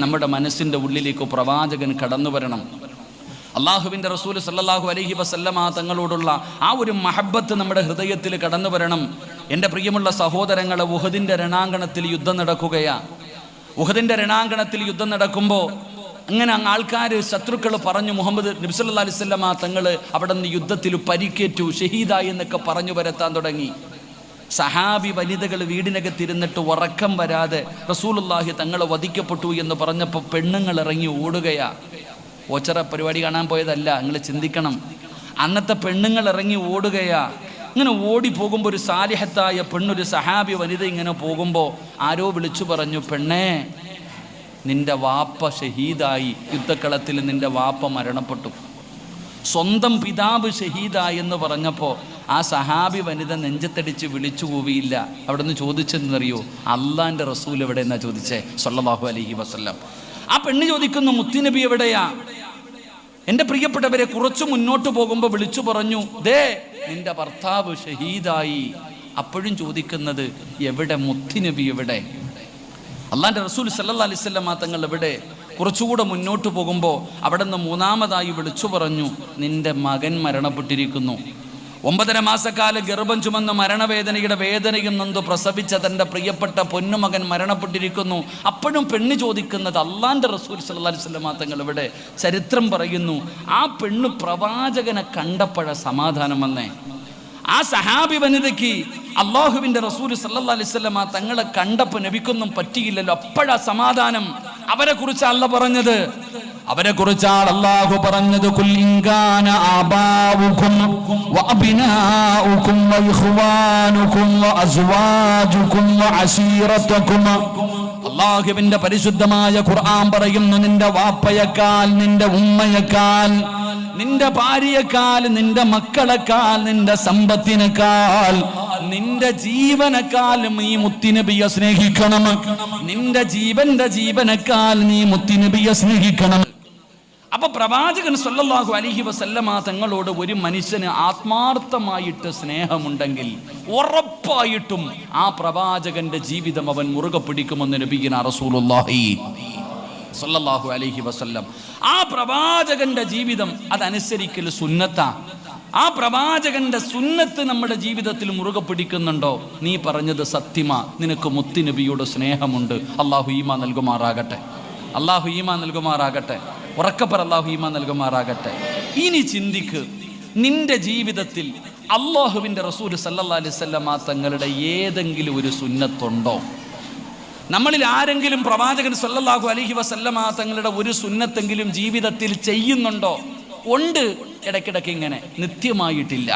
നമ്മുടെ മനസ്സിൻ്റെ ഉള്ളിലേക്ക് പ്രവാചകൻ കടന്നു വരണം. അള്ളാഹുവിൻ്റെ റസൂൽ സല്ലല്ലാഹു അലൈഹി വസല്ലമ തങ്ങളോടുള്ള ആ ഒരു മഹബത്ത് നമ്മുടെ ഹൃദയത്തിൽ കടന്നു വരണം. എൻ്റെ പ്രിയമുള്ള സഹോദരങ്ങളെ, ഉഹദിൻ്റെ രണാങ്കണത്തിൽ യുദ്ധം നടക്കുകയാണ്. ഉഹദിൻ്റെ രണാങ്കണത്തിൽ യുദ്ധം നടക്കുമ്പോൾ അങ്ങനെ ആൾക്കാർ, ശത്രുക്കൾ പറഞ്ഞു, മുഹമ്മദ് നബി സല്ലല്ലാഹു അലൈഹി വസല്ലമ തങ്ങൾ അവിടെ നിന്ന് യുദ്ധത്തിൽ പരിക്കേറ്റു, ഷഹീദായി എന്നൊക്കെ പറഞ്ഞു വരത്താൻ തുടങ്ങി. സഹാബി വനിതകൾ വീടിനകത്തിരുന്നിട്ട് ഉറക്കം വരാതെ റസൂലുള്ളാഹി തങ്ങൾ വധിക്കപ്പെട്ടു എന്ന് പറഞ്ഞപ്പോൾ പെണ്ണുങ്ങൾ ഇറങ്ങി ഓടുകയാ. ഓച്ചറ പരിപാടി കാണാൻ പോയതല്ല, നിങ്ങൾ ചിന്തിക്കണം. അന്നത്തെ പെണ്ണുങ്ങൾ ഇറങ്ങി ഓടുകയാ. ഇങ്ങനെ ഓടിപ്പോകുമ്പോൾ ഒരു സാലിഹത്തായ പെണ്ണൊരു സഹാബി വനിത ഇങ്ങനെ പോകുമ്പോൾ ആരോ വിളിച്ചു പറഞ്ഞു, പെണ്ണേ, നിന്റെ വാപ്പ ഷഹീദായി, യുദ്ധക്കളത്തിൽ നിന്റെ വാപ്പ മരണപ്പെട്ടു. സ്വന്തം പിതാവ് ഷഹീദായി എന്ന് പറഞ്ഞപ്പോൾ ആ സഹാബി വനിത നെഞ്ചത്തടിച്ച് വിളിച്ചു കൂവിയില്ല. അവിടെ നിന്ന് ചോദിച്ചെന്നറിയോ? അള്ളാൻ്റെ റസൂൽ എവിടെ എന്നാ ചോദിച്ചേ, സല്ലല്ലാഹു അലൈഹി വസല്ലം. ആ പെണ്ണ് ചോദിക്കുന്നു, മുത്തുനബി എവിടെയാ? എൻ്റെ പ്രിയപ്പെട്ടവരെ, കുറച്ചു മുന്നോട്ട് പോകുമ്പോൾ വിളിച്ചു പറഞ്ഞു, ദേ നിന്റെ ഭർത്താവ് ഷഹീദായി. അപ്പോഴും ചോദിക്കുന്നത്, എവിടെ മുത്തുനബി എവിടെ? അള്ളാൻ്റെ റസൂൽ സല്ലല്ലാഹു അലൈഹി വസല്ലം തങ്ങൾ എവിടെ? കുറച്ചുകൂടെ മുന്നോട്ട് പോകുമ്പോൾ അവിടെ നിന്ന് മൂന്നാമതായി വിളിച്ചു പറഞ്ഞു, നിന്റെ മകൻ മരണപ്പെട്ടിരിക്കുന്നു. 9.5 മാസക്കാലം ഗർഭം ചുമന്ന് മരണവേദനയുടെ വേദനയും നൊന്ത് പ്രസവിച്ച തൻ്റെ പ്രിയപ്പെട്ട പൊന്നുമകൻ മരണപ്പെട്ടിരിക്കുന്നു. അപ്പോഴും പെണ്ണ് ചോദിക്കുന്നത്, അള്ളാൻ്റെ റസൂൽ സല്ലല്ലാഹു അലൈഹി വസല്ലം തങ്ങൾ ഇവിടെ. ചരിത്രം പറയുന്നു, ആ പെണ്ണ് പ്രവാചകനെ കണ്ടപ്പോഴ സമാധാനം വന്നേ. ആ സഹാബി വനിതയ്ക്ക് അള്ളാഹുവിൻ്റെ റസൂൽ സല്ലല്ലാഹു അലൈഹി വസല്ലം തങ്ങളെ കണ്ടപ്പോൾ നബിക്കൊന്നും പറ്റിയില്ലല്ലോ. അപ്പോഴാ സമാധാനം. അവരെ കുറിച്ച് അല്ല പറഞ്ഞത്, അവരെ കുറിച്ചാണ് അല്ലാഹു പറഞ്ഞത്, ഖുൽ ഇൻ കാന ആബാഉകും വഅബ്നാഉകും വഇഖ്വാനുകും വഅസ്വാജുകും വഅശീറതുകും. അല്ലാഹുവിന്റെ പരിശുദ്ധമായ ഖുർആൻ പറയുന്നു, നിന്റെ വാപ്പയേക്കാൾ, നിന്റെ ഉമ്മയേക്കാൾ, നിന്റെ ഭാര്യയേക്കാൾ, നിന്റെ മക്കളെക്കാൾ, നിന്റെ സമ്പത്തിനേക്കാൾ, നിന്റെ ജീവനേക്കാൾ നീ മുത്തുനബിയെ സ്നേഹിക്കണം. നിന്റെ ജീവനേക്കാൾ നീ മുത്തുനബിയെ സ്നേഹിക്കണം. അപ്പൊ പ്രവാചകൻ സല്ലല്ലാഹു അലൈഹി വസല്ലമ തങ്ങളോട് ഒരു മനുഷ്യന് ആത്മാർത്ഥമായിട്ട് സ്നേഹമുണ്ടെങ്കിൽ ഉറപ്പായിട്ടും ആ പ്രവാചകന്റെ ജീവിതം അവൻ മുറുകെ പിടിക്കുമെന്ന് നബിയുനാ റസൂലുള്ളാഹി സല്ലല്ലാഹു അലൈഹി വസല്ലം. ആ പ്രവാചകന്റെ ജീവിതം അതനുസരിക്കൽ സുന്നത്താ. ആ പ്രവാചകന്റെ സുന്നത്ത് നമ്മുടെ ജീവിതത്തിൽ മുറുകെ പിടിക്കുന്നുണ്ടോ? നീ പറഞ്ഞത് സത്യമാ, നിനക്ക് മുത്തുനബിയോട് സ്നേഹമുണ്ട്. അല്ലാഹു ഈമാൻ നൽകുമാറാകട്ടെ, അല്ലാഹു ഈമാൻ നൽകുമാറാകട്ടെ, ഉറക്കപ്പറ അല്ലാഹു ഈമാൻ നൽകുമാറാകട്ടെ. ഇനി ചിന്തിക്ക്, നിന്റെ ജീവിതത്തിൽ അല്ലാഹുവിൻ്റെ റസൂൽ സല്ലല്ലാഹു അലൈഹി വസല്ലം തങ്ങളുടെ ഏതെങ്കിലും ഒരു സുന്നത്തുണ്ടോ? നമ്മളിൽ ആരെങ്കിലും പ്രവാചകൻ സല്ലല്ലാഹു അലൈഹി വസല്ലം തങ്ങളുടെ ഒരു സുന്നത്തെങ്കിലും ജീവിതത്തിൽ ചെയ്യുന്നുണ്ടോ? ഉണ്ട്, ഇടയ്ക്കിടയ്ക്ക് ഇങ്ങനെ, നിത്യമായിട്ടില്ല.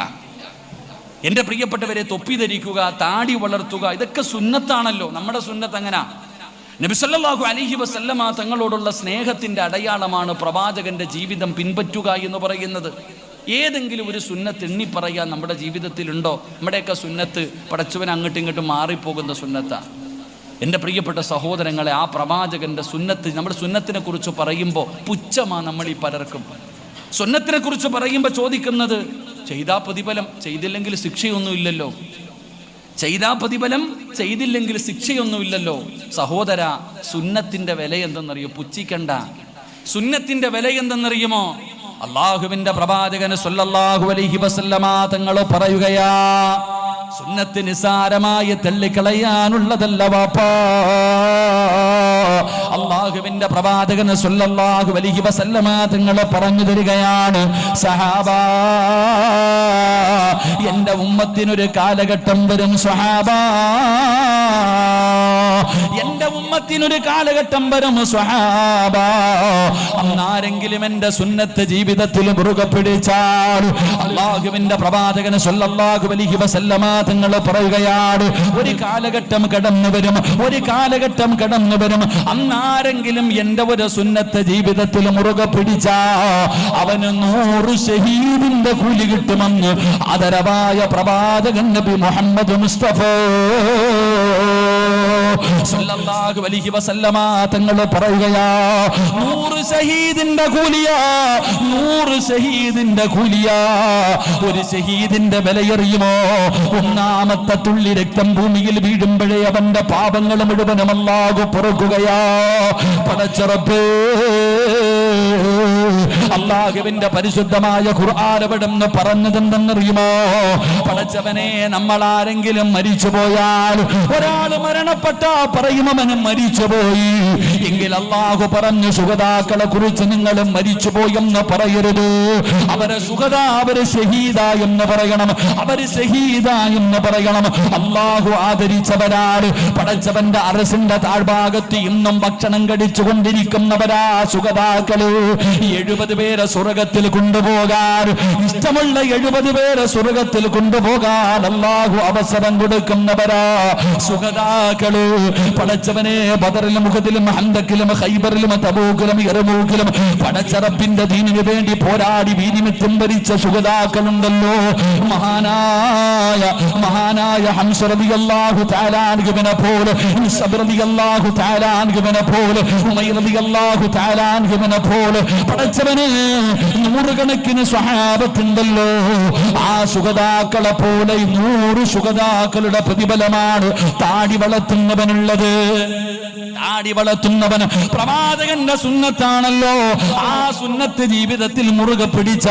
എൻ്റെ പ്രിയപ്പെട്ടവരെ, തൊപ്പി ധരിക്കുക, താടി വളർത്തുക, ഇതൊക്കെ സുന്നത്താണല്ലോ. നമ്മുടെ സുന്നത്ത് എങ്ങനാ? നബി സല്ലല്ലാഹു അലൈഹി വസല്ലമ തങ്ങളോടുള്ള സ്നേഹത്തിൻ്റെ അടയാളമാണ് പ്രവാചകന്റെ ജീവിതം പിൻപറ്റുക എന്ന് പറയുന്നത്. ഏതെങ്കിലും ഒരു സുന്നത്ത് എണ്ണി പറയാൻ നമ്മുടെ ജീവിതത്തിലുണ്ടോ? നമ്മുടെയൊക്കെ സുന്നത്ത് പടച്ചവൻ അങ്ങോട്ടും ഇങ്ങോട്ടും മാറിപ്പോകുന്ന സുന്നത്താണ്. എൻ്റെ പ്രിയപ്പെട്ട സഹോദരങ്ങളെ, ആ പ്രവാചകന്റെ സുന്നത്ത്, നമ്മുടെ സുന്നത്തിനെ കുറിച്ച് പറയുമ്പോൾ പുച്ഛമാണ് നമ്മൾ ഈ പലർക്കും. സുന്നത്തിനെ കുറിച്ച് പറയുമ്പോൾ ചോദിക്കുന്നത്, ചെയ്താ പ്രതിഫലം, ചെയ്തില്ലെങ്കിൽ ശിക്ഷയൊന്നുമില്ലല്ലോ. ചെയ്താ പ്രതിഫലം, ചെയ്തില്ലെങ്കിൽ ശിക്ഷയൊന്നുമില്ലല്ലോ. സഹോദര, സുന്നത്തിന്റെ വില എന്തെന്നറിയോ? പുച്ഛിക്കണ്ട. സുന്നത്തിന്റെ വില എന്തെന്നറിയുമോ? അള്ളാഹുവിന്റെ പ്രവാചകൻ സല്ലല്ലാഹു അലൈഹി വസല്ലമ തങ്ങൾ പറയുകയാ, സുന്നത്ത് നിസാരമായി തള്ളിക്കളയാനുള്ളതല്ല വാപ്പാ. അള്ളാഹുവിന്റെ പ്രവാചകൻ സല്ലല്ലാഹു അലൈഹി വസല്ലമ തങ്ങൾ പറഞ്ഞു തരികയാണ്, സഹാബാ, എന്റെ ഉമ്മത്തിനൊരു കാലഘട്ടം വരും സ്വഹാബാ, എന്റെ ഉമ്മത്തിനൊരു കാലഘട്ടം വരും സ്വഹാബാ. അന്നാരെങ്കിലും എന്റെ സുന്നത്ത് ജീവിതത്തിൽ മുറുകെ പിടിച്ചാൽ, അള്ളാഹുവിന്റെ പ്രവാചകൻ സല്ലല്ലാഹു അലൈഹി വസല്ലമ തങ്ങൾ പറയുകയാണ്, ഒരു കാലഘട്ടം കടന്നു വരും, ഒരു കാലഘട്ടം കടന്നു വരും. അന്നാരെങ്കിലും എന്റെ ഒരു സുന്നത്ത് ജീവിതത്തിൽ മുറുകെ പിടിച്ചാ അവന് 100 ഷഹീദിന്റെ കൂലി കിട്ടുമെന്ന് ആദരവായ പ്രവാചകൻ നബി മുഹമ്മദ് മുസ്തഫ സല്ലല്ലാഹു അലൈഹി വസല്ലമ തങ്ങൾ പറയുകയാ, 100 ഷഹീദിന്റെ കൂലിയാ, 100 ഷഹീദിന്റെ കൂലിയാ. ഒരു ഷഹീദിന്റെ വിലയറിയുമോ? ഒന്നാമത്തെ തുള്ളി രക്തം ഭൂമിയിൽ വീഴുമ്പോഴേ അവന്റെ പാപങ്ങൾ മുഴുവനും അല്ലാഹു പൊറുക്കുകയാ. പടച്ചറപ്പേ, അല്ലാഹുവിന്റെ പരിശുദ്ധമായ ഖുർആൻ എവിടെന്ന് പറഞ്ഞതെന്തെന്നറിയുമോ? പടച്ചവനെ, നമ്മൾ ആരെങ്കിലും മരിച്ചുപോയാൽ, ഒരാൾ മരണപ്പെട്ടാ പറയും അവനും മരിച്ചുപോയി എങ്കിൽ അല്ലാഹു പറഞ്ഞു, ശുഹദാക്കളെ കുറിച്ച് നിങ്ങൾ മരിച്ചുപോയെന്ന് പറയരുത്. അവരെ ശുഹദ, അവര് ഷഹീദ എന്ന് പറയണം, അവര് ഷഹീദ എന്ന് പറയണം. അല്ലാഹു ആദരിച്ചവരാണ്. പടച്ചവന്റെ അറസിന്റെ താഴ്ഭാഗത്ത് ഇന്നും ഭക്ഷണം കഴിച്ചു കൊണ്ടിരിക്കുന്നവരാ ശുഹദാക്കള്. 70 പേരെ സ്വർഗത്തിൽ കൊണ്ടുപോകാൻ, ഇഷ്ടമുള്ള 70 പേരെ സ്വർഗത്തിൽ കൊണ്ടുപോകാൻ അല്ലാഹു അവസരം കൊടുക്കുന്നവരാ ശുഹദാക്കള്. പടച്ചവനെ, ബദറിലും ഉഹദിലും ഹന്തക്കിലും ഖൈബറിലും തബൂക്കിലും യർമൂക്കിലും പടച്ചറപ്പിന്റെ ദീനിനു വേണ്ടി പോരാടി വീര്യമിത്യം വരിച്ച ശുഹദാക്കളുണ്ടല്ലോ. മഹാനായ ഹംസ റളിയല്ലാഹു തആല അൻഹുവിനെ പോലെ, ഇസ്ഹബ് റളിയല്ലാഹു തആല അൻഹുവിനെ പോലെ, ഉമൈർ റളിയല്ലാഹു തആല അൻഹുവിനെ പോലെ പടച്ചവനെ നൂറുകണക്കിന് സ്വഹാബത്തുണ്ടല്ലോ. ആ ശുഹദാക്കളെ പോലെ 100 ശുഹദാക്കളുടെ പ്രതിഫലമാണ് താടി വളർത്തുന്നവനുള്ളത്. താടി വളർത്തുന്നവൻ പ്രവാചകന്റെ സുന്നത്താണല്ലോ. ആ സുന്നത്ത് ജീവിതത്തിൽ മുറുകെ പിടിച്ച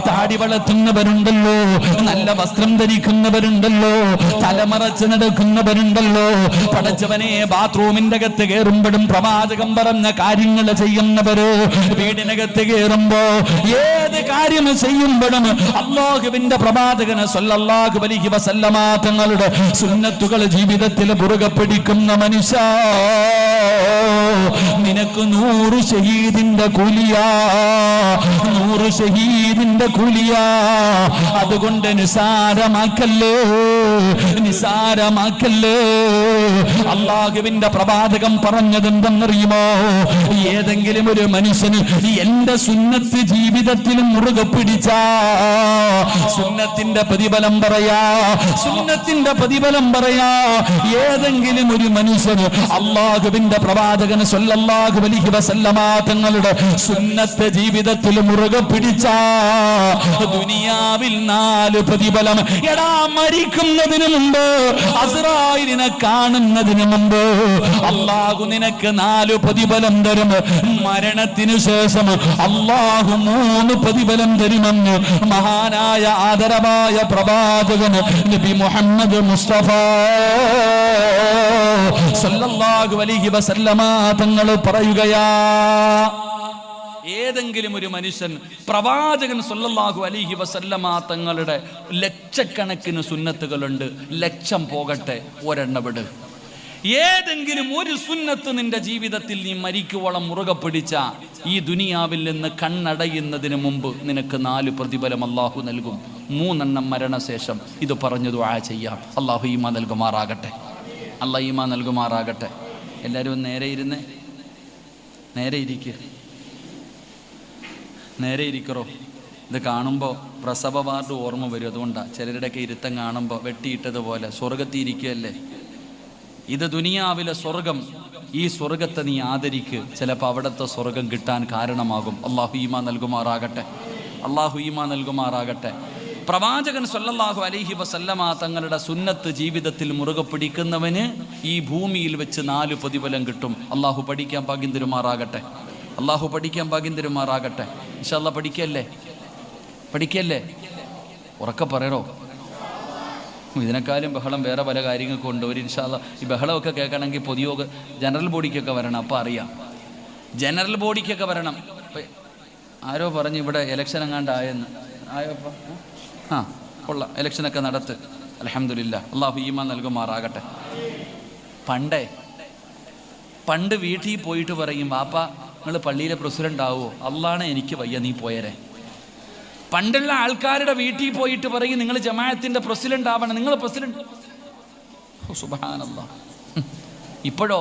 താടി വളർത്തുന്നവരുണ്ടല്ലോ, നല്ല വസ്ത്രം ധരിക്കുന്നവരുണ്ടല്ലോ, തലമറച്ച് നടക്കുന്നവരുണ്ടല്ലോ. പടച്ചവനെ, ബാത്റൂമിന്റെ അകത്ത് കയറുമ്പോഴും പ്രവാചകൻ പറഞ്ഞ കാര്യങ്ങൾ ചെയ്യുന്നവര്, വീടിനകത്ത് കയറുമ്പോ ഏത് കാര്യം ചെയ്യുമ്പോഴും അല്ലാഹുവിന്റെ പ്രവാചകന് സ്വല്ലല്ലാഹു അലൈഹി വസല്ലമ തങ്ങളുടെ സുന്നത്തുകൾ ജീവിതത്തിൽ മുറുകെ പിടിക്കുന്ന മനുഷ്യ, നിനക്ക് 100 ഷഹീദിന്റെ കൂലിയാ, 100 ഷഹീദിന്റെ കൂലിയാ. അതുകൊണ്ട് നിസാരമാക്കല്ലേ, നിസാരമാക്കല്ലേ. അല്ലാഹുവിന്റെ പ്രവാചകൻ പറഞ്ഞതെന്തെന്നറിയുമോ? ഏതെങ്കിലും ഒരു മനുഷ്യന് എന്റെ സുന്നത്ത് ജീവിതത്തിൽ മുറുകെ പിടിച്ച സുന്നത്തിന്റെ പ്രതിഫലം പറയാ, സുന്നത്തിന്റെ പ്രതിഫലം പറയാ. ഏതെങ്കിലും ഒരു മനുഷ്യന് അല്ലാഹുവിന്റെ പ്രവാചകൻ സ്വല്ലല്ലാഹു അലൈഹി വസല്ലമ തങ്ങളുടെ സുന്നത്ത് ജീവിതത്തിൽ മുറുകെ പിടിച്ച ദുനിയാവിൽ 4 പ്രതിഫലം. എടാ, മരിക്കുന്നതിന് മുമ്പ്, അസ്റായിലിനെ കാണുന്നതിന് മുമ്പ് അല്ലാഹു നിനക്ക് 4 പ്രതിഫലം തരും. മരണത്തിനു ശേഷം അല്ലാഹു 3 പ്രതിഫലം തരുമെന്ന് മഹാനായ ആദരവായ പ്രവാചകൻ നബി മുഹമ്മദ് മുസ്തഫ സല്ലല്ലാഹു അലൈഹി വസല്ലമ തങ്ങൾ പറയുകയാ. ഏതെങ്കിലും ഒരു മനുഷ്യൻ പ്രവാചകൻ സല്ലല്ലാഹു അലൈഹി വസല്ലമ തങ്ങളുടെ ലക്ഷക്കണക്കിന് സുന്നത്തുകളുണ്ട്, ലക്ഷം പോകട്ടെ, ഒരെണ്ണവിട്. ഏതെങ്കിലും ഒരു സുന്നത്ത് നിന്റെ ജീവിതത്തിൽ നീ മരിക്കുവോളം മുറുകെ പിടിച്ച ഈ ദുനിയാവിൽ നിന്ന് കണ്ണടയുന്നതിന് മുമ്പ് നിനക്ക് 4 പ്രതിഫലം അല്ലാഹു നൽകും. 3 മരണശേഷം. ഇത് പറഞ്ഞു ദുആ ചെയ്യാം. അല്ലാഹു ഈമാൻ നൽകുമാറാകട്ടെ, അല്ലാഹു ഈമാൻ നൽകുമാറാകട്ടെ. എല്ലാവരും നേരെ ഇരുന്ന്, നേരെ ഇരിക്കുക, നേരെ ഇരിക്കറോ. ഇത് കാണുമ്പോൾ പ്രസവ വാർഡ് ഓർമ്മ വരും. അതുകൊണ്ടാണ് ചിലരുടെയൊക്കെ ഇരുത്തം കാണുമ്പോൾ വെട്ടിയിട്ടതുപോലെ സ്വർഗത്തിൽ ഇരിക്കുകയല്ലേ. ഇത് ദുനിയാവിലെ സ്വർഗം. ഈ സ്വർഗത്തെ നീ ആദരിക്ക്, ചിലപ്പോൾ അവിടുത്തെ സ്വർഗം കിട്ടാൻ കാരണമാകും. അല്ലാഹു ഈമാൻ നൽകുമാറാകട്ടെ, അല്ലാഹു ഈമാൻ നൽകുമാറാകട്ടെ. പ്രവാചകൻ സല്ലല്ലാഹു അലൈഹി വസല്ലമ തങ്ങളുടെ സുന്നത്ത് ജീവിതത്തിൽ മുറുകെ പിടിക്കുന്നവന് ഈ ഭൂമിയിൽ വെച്ച് 4 പ്രതിഫലം കിട്ടും. അല്ലാഹു പഠിക്കാൻ ഭാഗ്യം തരുമാറാകട്ടെ, അല്ലാഹു പഠിക്കാൻ ഭാഗ്യം തരുമാറാകട്ടെ. ഇൻഷാ അല്ലാഹ് പഠിക്കല്ലേ, പഠിക്കല്ലേ, ഉറക്കെ പറയണോ. ഇതിനേക്കാളും ബഹളം വേറെ പല കാര്യങ്ങൾക്കുണ്ട്. ഒരു ഇൻഷാ അല്ലാഹ് ഈ ബഹളമൊക്കെ കേൾക്കണമെങ്കിൽ പൊതുയോഗ ജനറൽ ബോഡിക്കൊക്കെ വരണം. അപ്പോൾ അറിയാം, ജനറൽ ബോഡിക്കൊക്കെ വരണം. ആരോ പറഞ്ഞു ഇവിടെ ഇലക്ഷൻ എങ്ങാണ്ടായെന്ന്. ആയോപ്പോൾ കൊള്ളാം, ഇലക്ഷനൊക്കെ നടത്ത്. അൽഹംദുലില്ലാ, അല്ലാഹു ഈമാൻ നൽകുമാറാകട്ടെ. പണ്ട് വീട്ടിൽ പോയിട്ട് പറയും, വാപ്പാ നിങ്ങൾ പള്ളിയിലെ പ്രസിഡന്റ് ആവുമോ? അള്ളാണ് എനിക്ക് വയ്യ, നീ പോയരെ. പണ്ടുള്ള ആൾക്കാരുടെ വീട്ടിൽ പോയിട്ട് പറയും, നിങ്ങൾ ജമാഅത്തിന്റെ പ്രസിഡന്റ് ആവണം, നിങ്ങൾ പ്രസിഡന്റ്. സുബ്ഹാനല്ലാഹ്. ഇപ്പോഴോ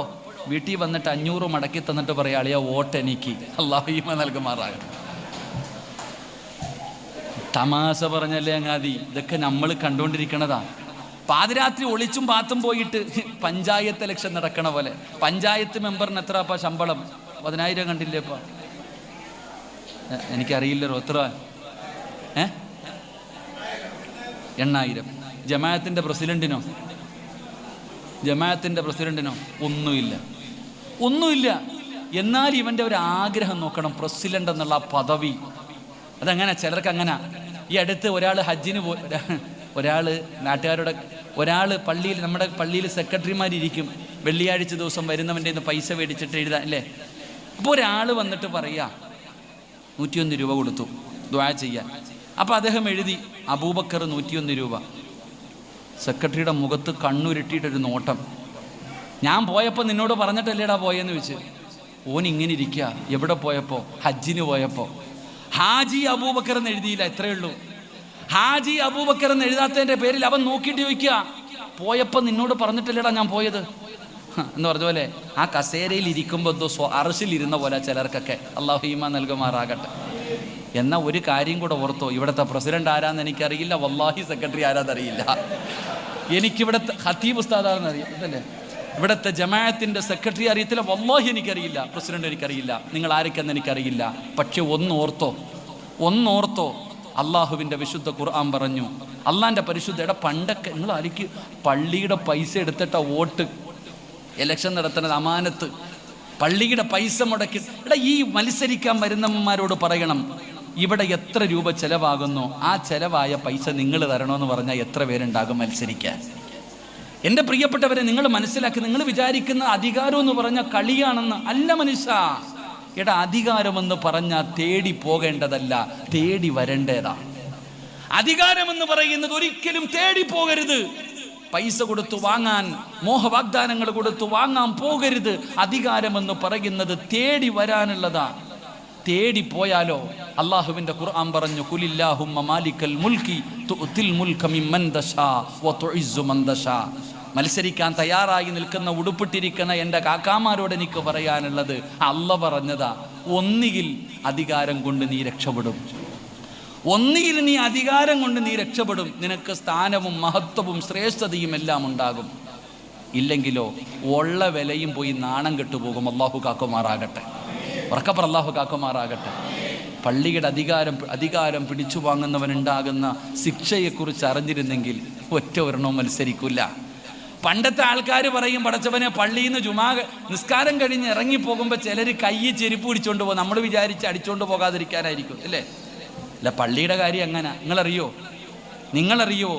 വീട്ടിൽ വന്നിട്ട് 500 മടക്കി തന്നിട്ട് പറയാ, അളിയ വോട്ട് എനിക്ക്. അല്ലാഹു ഈമാൻ നൽകുമാറാകട്ടെ. തമാശ പറഞ്ഞല്ലേ അങ്ങാതി. ഇതൊക്കെ നമ്മൾ കണ്ടുകൊണ്ടിരിക്കണതാ. പാതിരാത്രി ഒളിച്ചും പാത്തും പോയിട്ട് പഞ്ചായത്ത് ഇലക്ഷൻ നടക്കണ പോലെ. പഞ്ചായത്ത് മെമ്പറിന് എത്ര അപ്പം ശമ്പളം? 10,000 കണ്ടില്ലേ ഇപ്പം? എനിക്കറിയില്ലല്ലോ എത്ര. 8,000. ജമാഅത്തിൻ്റെ പ്രസിഡന്റിനോ ഒന്നുമില്ല. എന്നാൽ ഇവൻ്റെ ഒരു ആഗ്രഹം നോക്കണം, പ്രസിഡന്റ് എന്നുള്ള പദവി. അതങ്ങനെ ചിലർക്ക് അങ്ങനെ. ഈ അടുത്ത് ഒരാൾ ഹജ്ജിന് ഒരാൾ പള്ളിയിൽ, നമ്മുടെ പള്ളിയിൽ സെക്രട്ടറിമാരിയ്ക്കും, വെള്ളിയാഴ്ച ദിവസം വരുന്നവൻ്റെ നിന്ന് പൈസ മേടിച്ചിട്ട് എഴുതാൻ അല്ലേ. അപ്പോൾ ഒരാൾ വന്നിട്ട് പറയുക 101 രൂപ കൊടുത്തു ദുആ ചെയ്യാൻ. അപ്പോൾ അദ്ദേഹം എഴുതി അബൂബക്കർ 101 രൂപ. സെക്രട്ടറിയുടെ മുഖത്ത് കണ്ണുരുട്ടിയിട്ടൊരു നോട്ടം. ഞാൻ പോയപ്പോൾ നിന്നോട് പറഞ്ഞിട്ടല്ലേടാ പോയെന്ന് വെച്ച്. ഓൻ ഇങ്ങനെ ഇരിക്കുക. എവിടെ പോയപ്പോൾ? ഹജ്ജിന് പോയപ്പോൾ. ഹാജി അബൂബക്കർ എന്ന് എഴുതിയില്ല, എത്രയേ ഉള്ളൂ. ഹാജി അബൂബക്കർ എന്ന് എഴുതാത്തതിൻ്റെ പേരിൽ അവൻ നോക്കിയിട്ട് ചോദിക്കുക, പോയപ്പോൾ നിന്നോട് പറഞ്ഞിട്ടല്ലേടാ ഞാൻ പോയത് എന്ന് പറഞ്ഞ പോലെ. ആ കസേരയിൽ ഇരിക്കുമ്പോൾ എന്തോ അർശിലിരുന്ന പോലെ ചിലർക്കൊക്കെ. അല്ലാഹു ഈമാൻ നൽകുമാറാകട്ടെ. എന്നാൽ ഒരു കാര്യം കൂടെ ഓർത്തോ, ഇവിടുത്തെ പ്രസിഡന്റ് ആരാന്ന് എനിക്കറിയില്ല, വല്ലാഹി സെക്രട്ടറി ആരാന്നറിയില്ല. എനിക്കിവിടുത്തെ ഖത്തീബ് ഉസ്താദാണെന്ന് അറിയാം, അതല്ലേ. ഇവിടുത്തെ ജമാഅത്തിൻ്റെ സെക്രട്ടറി അറിയത്തില്ല, വല്ലാഹി എനിക്കറിയില്ല. പ്രസിഡന്റ് എനിക്കറിയില്ല, നിങ്ങൾ ആരൊക്കെയെന്ന് എനിക്കറിയില്ല. പക്ഷെ ഒന്നോർത്തോ, അള്ളാഹുവിൻ്റെ വിശുദ്ധ ഖുർആൻ പറഞ്ഞു, അള്ളാൻ്റെ പരിശുദ്ധ. പണ്ടൊക്കെ നിങ്ങൾ ആർക്ക് പള്ളിയുടെ പൈസ എടുത്തിട്ട വോട്ട് ഇലക്ഷൻ നടത്തുന്നത്, അമാനത്ത്. പള്ളിയുടെ പൈസ മുടക്കി. ഈ മത്സരിക്കാൻ വരുന്നവന്മാരോട് പറയണം, ഇവിടെ എത്ര രൂപ ചെലവാകുന്നു, ആ ചെലവായ പൈസ നിങ്ങൾ തരണമെന്ന് പറഞ്ഞാൽ എത്ര പേരുണ്ടാകും മത്സരിക്കാൻ? എൻ്റെ പ്രിയപ്പെട്ടവരെ, നിങ്ങൾ മനസ്സിലാക്കി. നിങ്ങൾ വിചാരിക്കുന്ന അധികാരം എന്ന് പറഞ്ഞാൽ കളിയാണെന്ന് അല്ല മനുഷ്യ. അധികാരമെന്ന് പറഞ്ഞാൽ തേടി പോകേണ്ടതല്ല, തേടി വരേണ്ടതാണ്. അധികാരമെന്ന് പറയുന്നത് ഒരിക്കലും തേടി പോകരുത്. പൈസ കൊടുത്തു വാങ്ങാൻ, മോഹവാഗ്ദാനങ്ങൾ കൊടുത്തു വാങ്ങാൻ പോകരുത്. അധികാരമെന്ന് പറയുന്നത് തേടി വരാനുള്ളതാണ്. തേടി പോയാലോ? അള്ളാഹുവിൻ്റെ ഖുർആൻ പറഞ്ഞു, ഖുലില്ലാഹുമ്മ മാലിക്കൽ മുൽക്കി തുഅ്തിൽ മുൽക മിമ്മൻ തശാ വതുഇസ്സു മൻ തശാ. മത്സരിക്കാൻ തയ്യാറായി നിൽക്കുന്ന, ഉടുപ്പിട്ടിരിക്കുന്ന എൻ്റെ കാക്കാമാരോട് എനിക്ക് പറയാനുള്ളത്, അള്ള പറഞ്ഞതാ, ഒന്നുകിൽ അധികാരം കൊണ്ട് നീ രക്ഷപ്പെടും, നിനക്ക് സ്ഥാനവും മഹത്വവും ശ്രേഷ്ഠതയും എല്ലാം ഉണ്ടാകും. ഇല്ലെങ്കിലോ ഉള്ള വിലയും പോയി നാണം കെട്ടുപോകും. അള്ളാഹു കാക്കുമാറാകട്ടെ. ഉറക്കപ്പുറം അള്ളാഹു കാക്കുമാറാകട്ടെ. പള്ളിയുടെ അധികാരം പിടിച്ചു വാങ്ങുന്നവനുണ്ടാകുന്ന ശിക്ഷയെക്കുറിച്ച് അറിഞ്ഞിരുന്നെങ്കിൽ ഒറ്റ ഒരെണ്ണവും മത്സരിക്കില്ല. പണ്ടത്തെ ആൾക്കാർ പറയും, പടച്ചവനെ പള്ളിയിൽ നിന്ന് നിസ്കാരം കഴിഞ്ഞ് ഇറങ്ങിപ്പോകുമ്പോൾ ചിലർ കൈ ചെരുപ്പ് പിടിച്ചുകൊണ്ട് പോകും. നമ്മൾ വിചാരിച്ച് അടിച്ചുകൊണ്ട് പോകാതിരിക്കാനായിരിക്കും, അല്ലേ? അല്ല, പള്ളിയുടെ കാര്യം അങ്ങനെ. നിങ്ങളറിയോ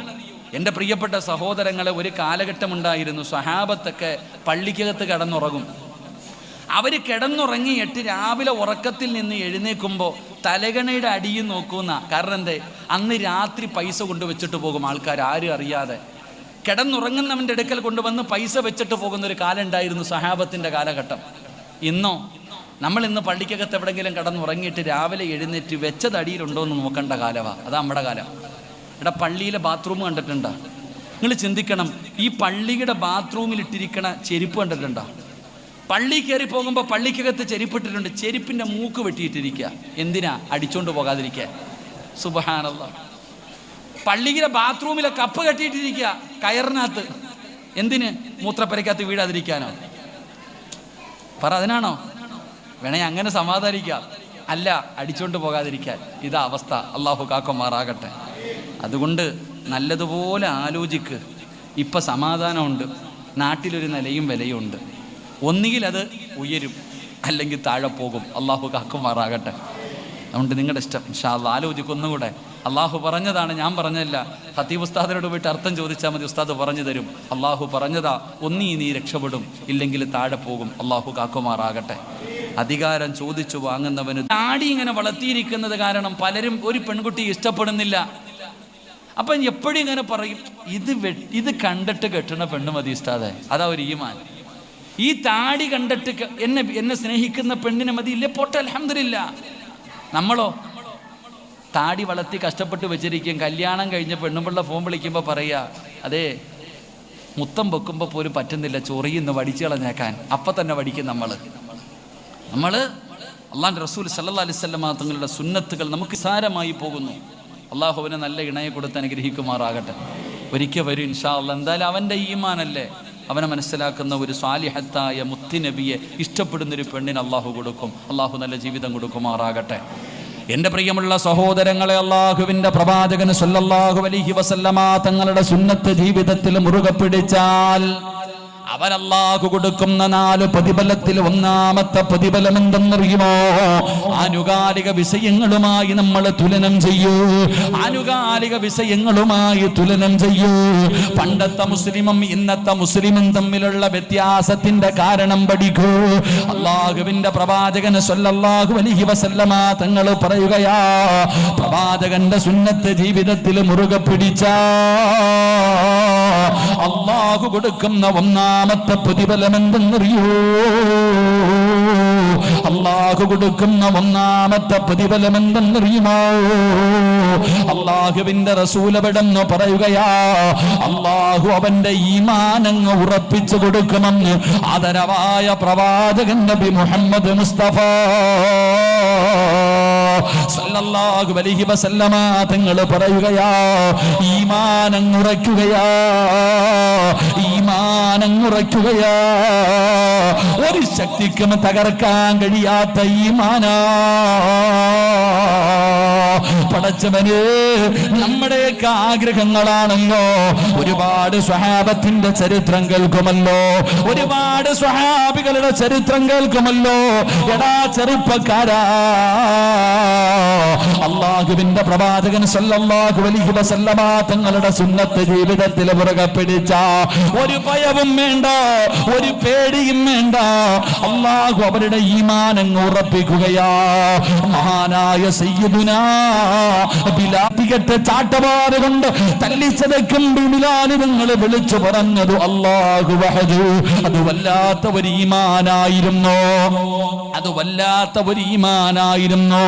എൻ്റെ പ്രിയപ്പെട്ട സഹോദരങ്ങളെ, ഒരു കാലഘട്ടമുണ്ടായിരുന്നു, സ്വഹാബത്തൊക്കെ പള്ളിക്കകത്ത് കിടന്നുറങ്ങും. അവർ കിടന്നുറങ്ങിയിട്ട് രാവിലെ ഉറക്കത്തിൽ നിന്ന് എഴുന്നേൽക്കുമ്പോൾ തലകണയുടെ അടിയും നോക്കുന്ന. കാരണം എന്തേ? അന്ന് രാത്രി പൈസ കൊണ്ടുവച്ചിട്ട് പോകും ആൾക്കാർ, ആരും അറിയാതെ. കിടന്നുറങ്ങുന്നവൻ്റെ അടുക്കൽ കൊണ്ടുവന്ന് പൈസ വെച്ചിട്ട് പോകുന്നൊരു കാലം ഉണ്ടായിരുന്നു, സഹാബത്തിൻ്റെ കാലഘട്ടം. നമ്മളിന്ന് പള്ളിക്കകത്ത് എവിടെയെങ്കിലും കിടന്നുറങ്ങിയിട്ട് രാവിലെ എഴുന്നേറ്റ് വെച്ചത് അടിയിലുണ്ടോ എന്ന് നോക്കേണ്ട കാലമാണ്. അതാ നമ്മുടെ കാലം. പള്ളിയിലെ ബാത്റൂം കണ്ടിട്ടുണ്ടോ? നിങ്ങൾ ചിന്തിക്കണം, ഈ പള്ളിയുടെ ബാത്റൂമിലിട്ടിരിക്കണ ചെരുപ്പ് കണ്ടിട്ടുണ്ടോ? പള്ളി കയറി പോകുമ്പോൾ പള്ളിക്കകത്ത് ചെരുപ്പിട്ടിട്ടുണ്ട്. ചെരുപ്പിൻ്റെ മൂക്ക് വെട്ടിയിട്ടിരിക്കുക. എന്തിനാ? അടിച്ചോണ്ട് പോകാതിരിക്കുക. സുബ്ഹാനല്ലാഹ്. പള്ളിയിലെ ബാത്റൂമിലെ കപ്പ് കെട്ടിയിട്ടിരിക്കുക കയറിനകത്ത്. എന്തിന്? മൂത്രപ്പരക്കകത്ത് വീഴാതിരിക്കാനോ? പറ, അതിനാണോ? വേണേ അങ്ങനെ സമാധാനിക്കാം. അല്ല, അടിച്ചോണ്ട് പോകാതിരിക്കാൻ. ഇതാ അവസ്ഥ. അള്ളാഹു കാക്കുമാറാകട്ടെ. അതുകൊണ്ട് നല്ലതുപോലെ ആലോചിക്ക്. ഇപ്പം സമാധാനമുണ്ട്, നാട്ടിലൊരു നിലയും വിലയും ഉണ്ട്. ഒന്നുകിൽ അത് ഉയരും, അല്ലെങ്കിൽ താഴെ പോകും. അള്ളാഹു കാക്കുമാറാകട്ടെ. അതുകൊണ്ട് നിങ്ങളുടെ ഇഷ്ടം. ഇൻഷാ അല്ലാഹ് ആലോചിക്കൊന്നുകൂടെ. അള്ളാഹു പറഞ്ഞതാണ്, ഞാൻ പറഞ്ഞതല്ല. ഖത്തീബ് ഉസ്താദിനോട് പോയിട്ട് അർത്ഥം ചോദിച്ചാൽ മതി, ഉസ്താദ് പറഞ്ഞു തരും. അള്ളാഹു പറഞ്ഞതാ, ഒന്നീ നീ രക്ഷപ്പെടും, ഇല്ലെങ്കിൽ താഴെ പോകും. അള്ളാഹു കാക്കുമാറാകട്ടെ. അധികാരം ചോദിച്ചു വാങ്ങുന്നവന് താടി ഇങ്ങനെ വളർത്തിയിരിക്കുന്നത് കാരണം പലരും ഒരു പെൺകുട്ടി ഇഷ്ടപ്പെടുന്നില്ല. അപ്പം എപ്പോഴും ഇങ്ങനെ പറയും, ഇത് കണ്ടിട്ട് കെട്ടണ പെണ്ണ് മതി ഉസ്താദേ. അതാ ഒരു ഈമാൻ. ഈ താടി കണ്ടിട്ട് എന്നെ സ്നേഹിക്കുന്ന പെണ്ണിനെ മതി, ഇല്ലേ പോട്ടെ, അൽഹംദുലില്ലാഹ്. നമ്മളോ താടി വളർത്തി കഷ്ടപ്പെട്ട് വെച്ചിരിക്കും. കല്യാണം കഴിഞ്ഞ പെണ്ണുമ്പിള്ള ഫോൺ വിളിക്കുമ്പോൾ പറയുക, അതേ മുത്തം വെക്കുമ്പോൾ പോലും പറ്റുന്നില്ല, ചൊറിയുന്നു, വടിച്ചു കളഞ്ഞേക്കാൻ. അപ്പം തന്നെ വടിക്കും നമ്മൾ. അള്ളാഹുവിൻ്റെ റസൂൽ സല്ലല്ലാഹു അലൈഹി വസല്ലം തങ്ങളുടെ സുന്നത്തുകൾ നമുക്ക് സാരമായി പോകുന്നു. അള്ളാഹുവിനെ നല്ല ഇണയെ കൊടുത്ത് അനുഗ്രഹിക്കുമാറാകട്ടെ. ഒരിക്കൽ വരും ഇൻഷാ അല്ലാഹ്. എന്തായാലും അവൻ്റെ ഈമാനല്ലേ, അവനെ മനസ്സിലാക്കുന്ന ഒരു സ്വാലിഹത്തായ മുത്തുനബിയെ ഇഷ്ടപ്പെടുന്നൊരു പെണ്ണിന് അള്ളാഹു കൊടുക്കും. അള്ളാഹു നല്ല ജീവിതം കൊടുക്കുമാറാകട്ടെ. എൻ്റെ പ്രിയമുള്ള സഹോദരങ്ങളെ, അള്ളാഹുവിൻ്റെ പ്രവാചകൻ സല്ലല്ലാഹു അലൈഹി വസല്ലമ തങ്ങളുടെ സുന്നത്ത് ജീവിതത്തിൽ മുറുകെ പിടിച്ചാൽ അവൻ അല്ലാഹു കൊടുക്കുന്ന 4 പ്രതിഫലത്തിൽ ഒന്നാമത്തെ പ്രതിഫലം എന്തെന്നറിയുമോ? ആനുകാലിക വിഷയങ്ങളുമായി നമ്മൾ തുലനം ചെയ്യൂ. ആനുകാലിക വിഷയങ്ങളുമായി തുലനം ചെയ്യൂ. പണ്ടത്തെ മുസ്ലിമും ഇന്നത്തെ മുസ്ലിമും തമ്മിലുള്ള വ്യത്യാസത്തിന്റെ കാരണം പഠിക്കൂ. അല്ലാഹുവിന്റെ പ്രവാചകൻ സല്ലല്ലാഹു അലൈഹി വസല്ലമ തങ്ങൾ പറയുകയാ, പ്രവാചകന്റെ സുന്നത്ത് ജീവിതത്തിൽ മുറുകെ പിടിച്ച അല്ലാഹു കൊടുക്കുന്ന ഒന്നാമത്തെ പ്രതിഫലം എന്തെന്നറിയോ? അല്ലാഹു കൊടുക്കുന്ന ഒന്നാമത്തെ പ്രതിഫലം എന്തെന്നറിയുമോ? അല്ലാഹുവിന്റെ റസൂൽ അവിടെന്ന് പറയുകയാ, അല്ലാഹു അവന്റെ ഈമാനങ്ങ് ഉറപ്പിച്ചു കൊടുക്കുമെന്ന് ആദരവായ പ്രവാചകൻ നബി മുഹമ്മദ് മുസ്തഫ സല്ലല്ലാഹു അലൈഹി വസല്ലമ തങ്ങൾ പറയുകയാ, ഈമാനങ്ങുറയ്ക്കുകയാ, ഈമാനങ്ങുറയ്ക്കുകയാ. ഒരു ശക്തിക്കും തകർക്കാൻ കഴിയാത്ത ഈമാനാ. പടച്ചവന് നമ്മുടെയൊക്കെ ആഗ്രഹങ്ങളാണല്ലോ. ഒരുപാട് സ്വഹാബത്തിന്റെ ചരിത്രം കേൾക്കുമല്ലോ, ഒരുപാട് സ്വഹാബികളുടെ ചരിത്രം കേൾക്കുമല്ലോ. എടാ ചെറുപ്പക്കാരാ, അല്ലാഹുവിന്റെ പ്രവാചകൻ സല്ലല്ലാഹു അലൈഹി വസല്ലമ തങ്ങളുടെ സുന്നത്ത് ജീവിതത്തിൽ മുറുകെ പിടിച്ച ഒരു ഭയവും വേണ്ട, ഒരു പേടിയും വേണ്ട. അല്ലാഹു അവരുടെ ഈമാനങ്ങ് ഉറപ്പിക്കുകയാ. മഹാനായ സയ്യിദുനാ ബിലാലിന്റെ ചാട്ടവാറ് കൊണ്ട് തല്ലിച്ചതക്കും ബിലാൽ നിങ്ങൾ വിളിച്ചു പറഞ്ഞത് അല്ലാഹു വഹദു. അത് വല്ലാത്ത ഒരു ഈമാനായിരുന്നു, അത് വല്ലാത്ത ഒരു ഈമാനായിരുന്നു.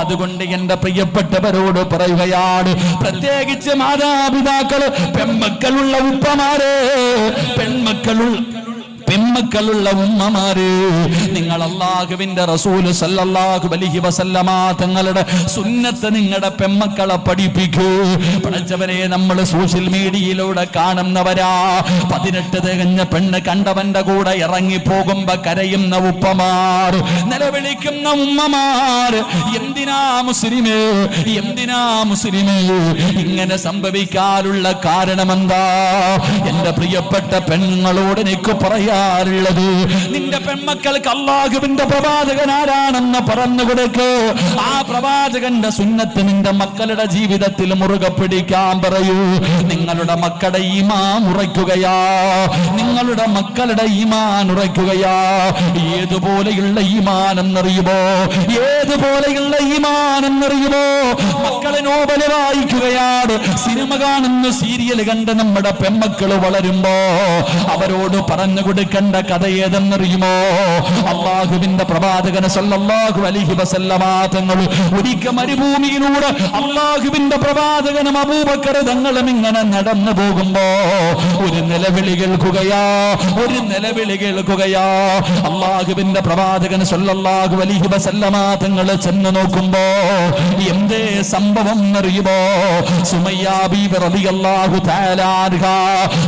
അതുകൊണ്ട് എന്റെ പ്രിയപ്പെട്ടവരോട് പറയുകയാണ്, പ്രത്യേകിച്ച് മാതാപിതാക്കൾ, പെൺമക്കളുള്ള ഉപ്പമാരെ, പെൺമക്കളുള്ള ഉമ്മമാര്, നിങ്ങൾ അല്ലാഹുവിന്റെ റസൂൽ സല്ലല്ലാഹു അലൈഹി വസല്ലമ തങ്ങളുടെ സുന്നത്ത് നിങ്ങളുടെ പെൺമക്കളെ പഠിപ്പിക്കൂ. പഠിച്ചവരെ, നമ്മൾ സോഷ്യൽ മീഡിയയിലൂടെ കാണുന്നവരാ. 18 തികഞ്ഞ പെണ്ണ് കണ്ടവന്റെ കൂടെ ഇറങ്ങി പോകുമ്പോ കരയുന്ന ഉപ്പമാർ, നിലവിളിക്കുന്ന ഉമ്മമാർ. എന്തിനാ മുസ്ലിമേ, എന്തിനാ മുസ്ലിമേ ഇങ്ങനെ സംഭവിക്കാനുള്ള കാരണമെന്താ? എന്റെ പ്രിയപ്പെട്ട പെണ്ണുങ്ങളോട് എനിക്ക് പറയാ, നിന്റെ പെൺമക്കൾക്ക് അല്ലാഹുവിന്റെ പ്രവാചകൻ ആരാണെന്ന് പറഞ്ഞു കൊടുക്ക്. ആ പ്രവാചകന്റെ സുന്നത്ത് നിന്റെ മക്കളുടെ ജീവിതത്തിൽ മുറുകെ പിടിക്കാൻ പറയൂ. നിങ്ങളുടെ മക്കളുടെ ഈമാൻ ഉറയ്ക്കുകയാ, നിങ്ങളുടെ മക്കളുടെ ഈമാൻ ഉറയ്ക്കുകയാ. ഏതുപോലെയുള്ള ഈമാൻ എന്നറിയുമോ? ഏതുപോലെയുള്ള ഈമാൻ എന്നറിയുമോ? മക്കളെ നോവല് വായിക്കുകയാണ്, സിനിമ കാണുന്നു, സീരിയൽ കണ്ട് നമ്മുടെ പെൺമക്കള് വളരുമ്പോ അവരോട് പറഞ്ഞു കൊടുക്കണ്ട കഥ ഏതെന്നറിയുമോ? അല്ലാഹുവിന്റെ പ്രവാചകൻ സല്ലല്ലാഹു അലൈഹി വസല്ലമ തങ്ങൾ ഒരിക്കൽ മരുഭൂമിയിലൂടെ അല്ലാഹുവിന്റെ പ്രവാചകനും അബൂബക്കർ തങ്ങളും ഇങ്ങനെ നടന്നു പോകുമ്പോ ഒരു നിലവിളി കേൾക്കുകയാ, ഒരു നിലവിളി കേൾക്കുകയാ. അല്ലാഹുവിന്റെ പ്രവാചകൻ സല്ലല്ലാഹു അലൈഹി വസല്ലമ തങ്ങൾ ചെന്ന് നോക്കുമ്പോ എന്തേ സംഭവം എന്നറിയുമോ? സുമയ്യ ബീവി റളിയല്ലാഹു തആല അൻഹാ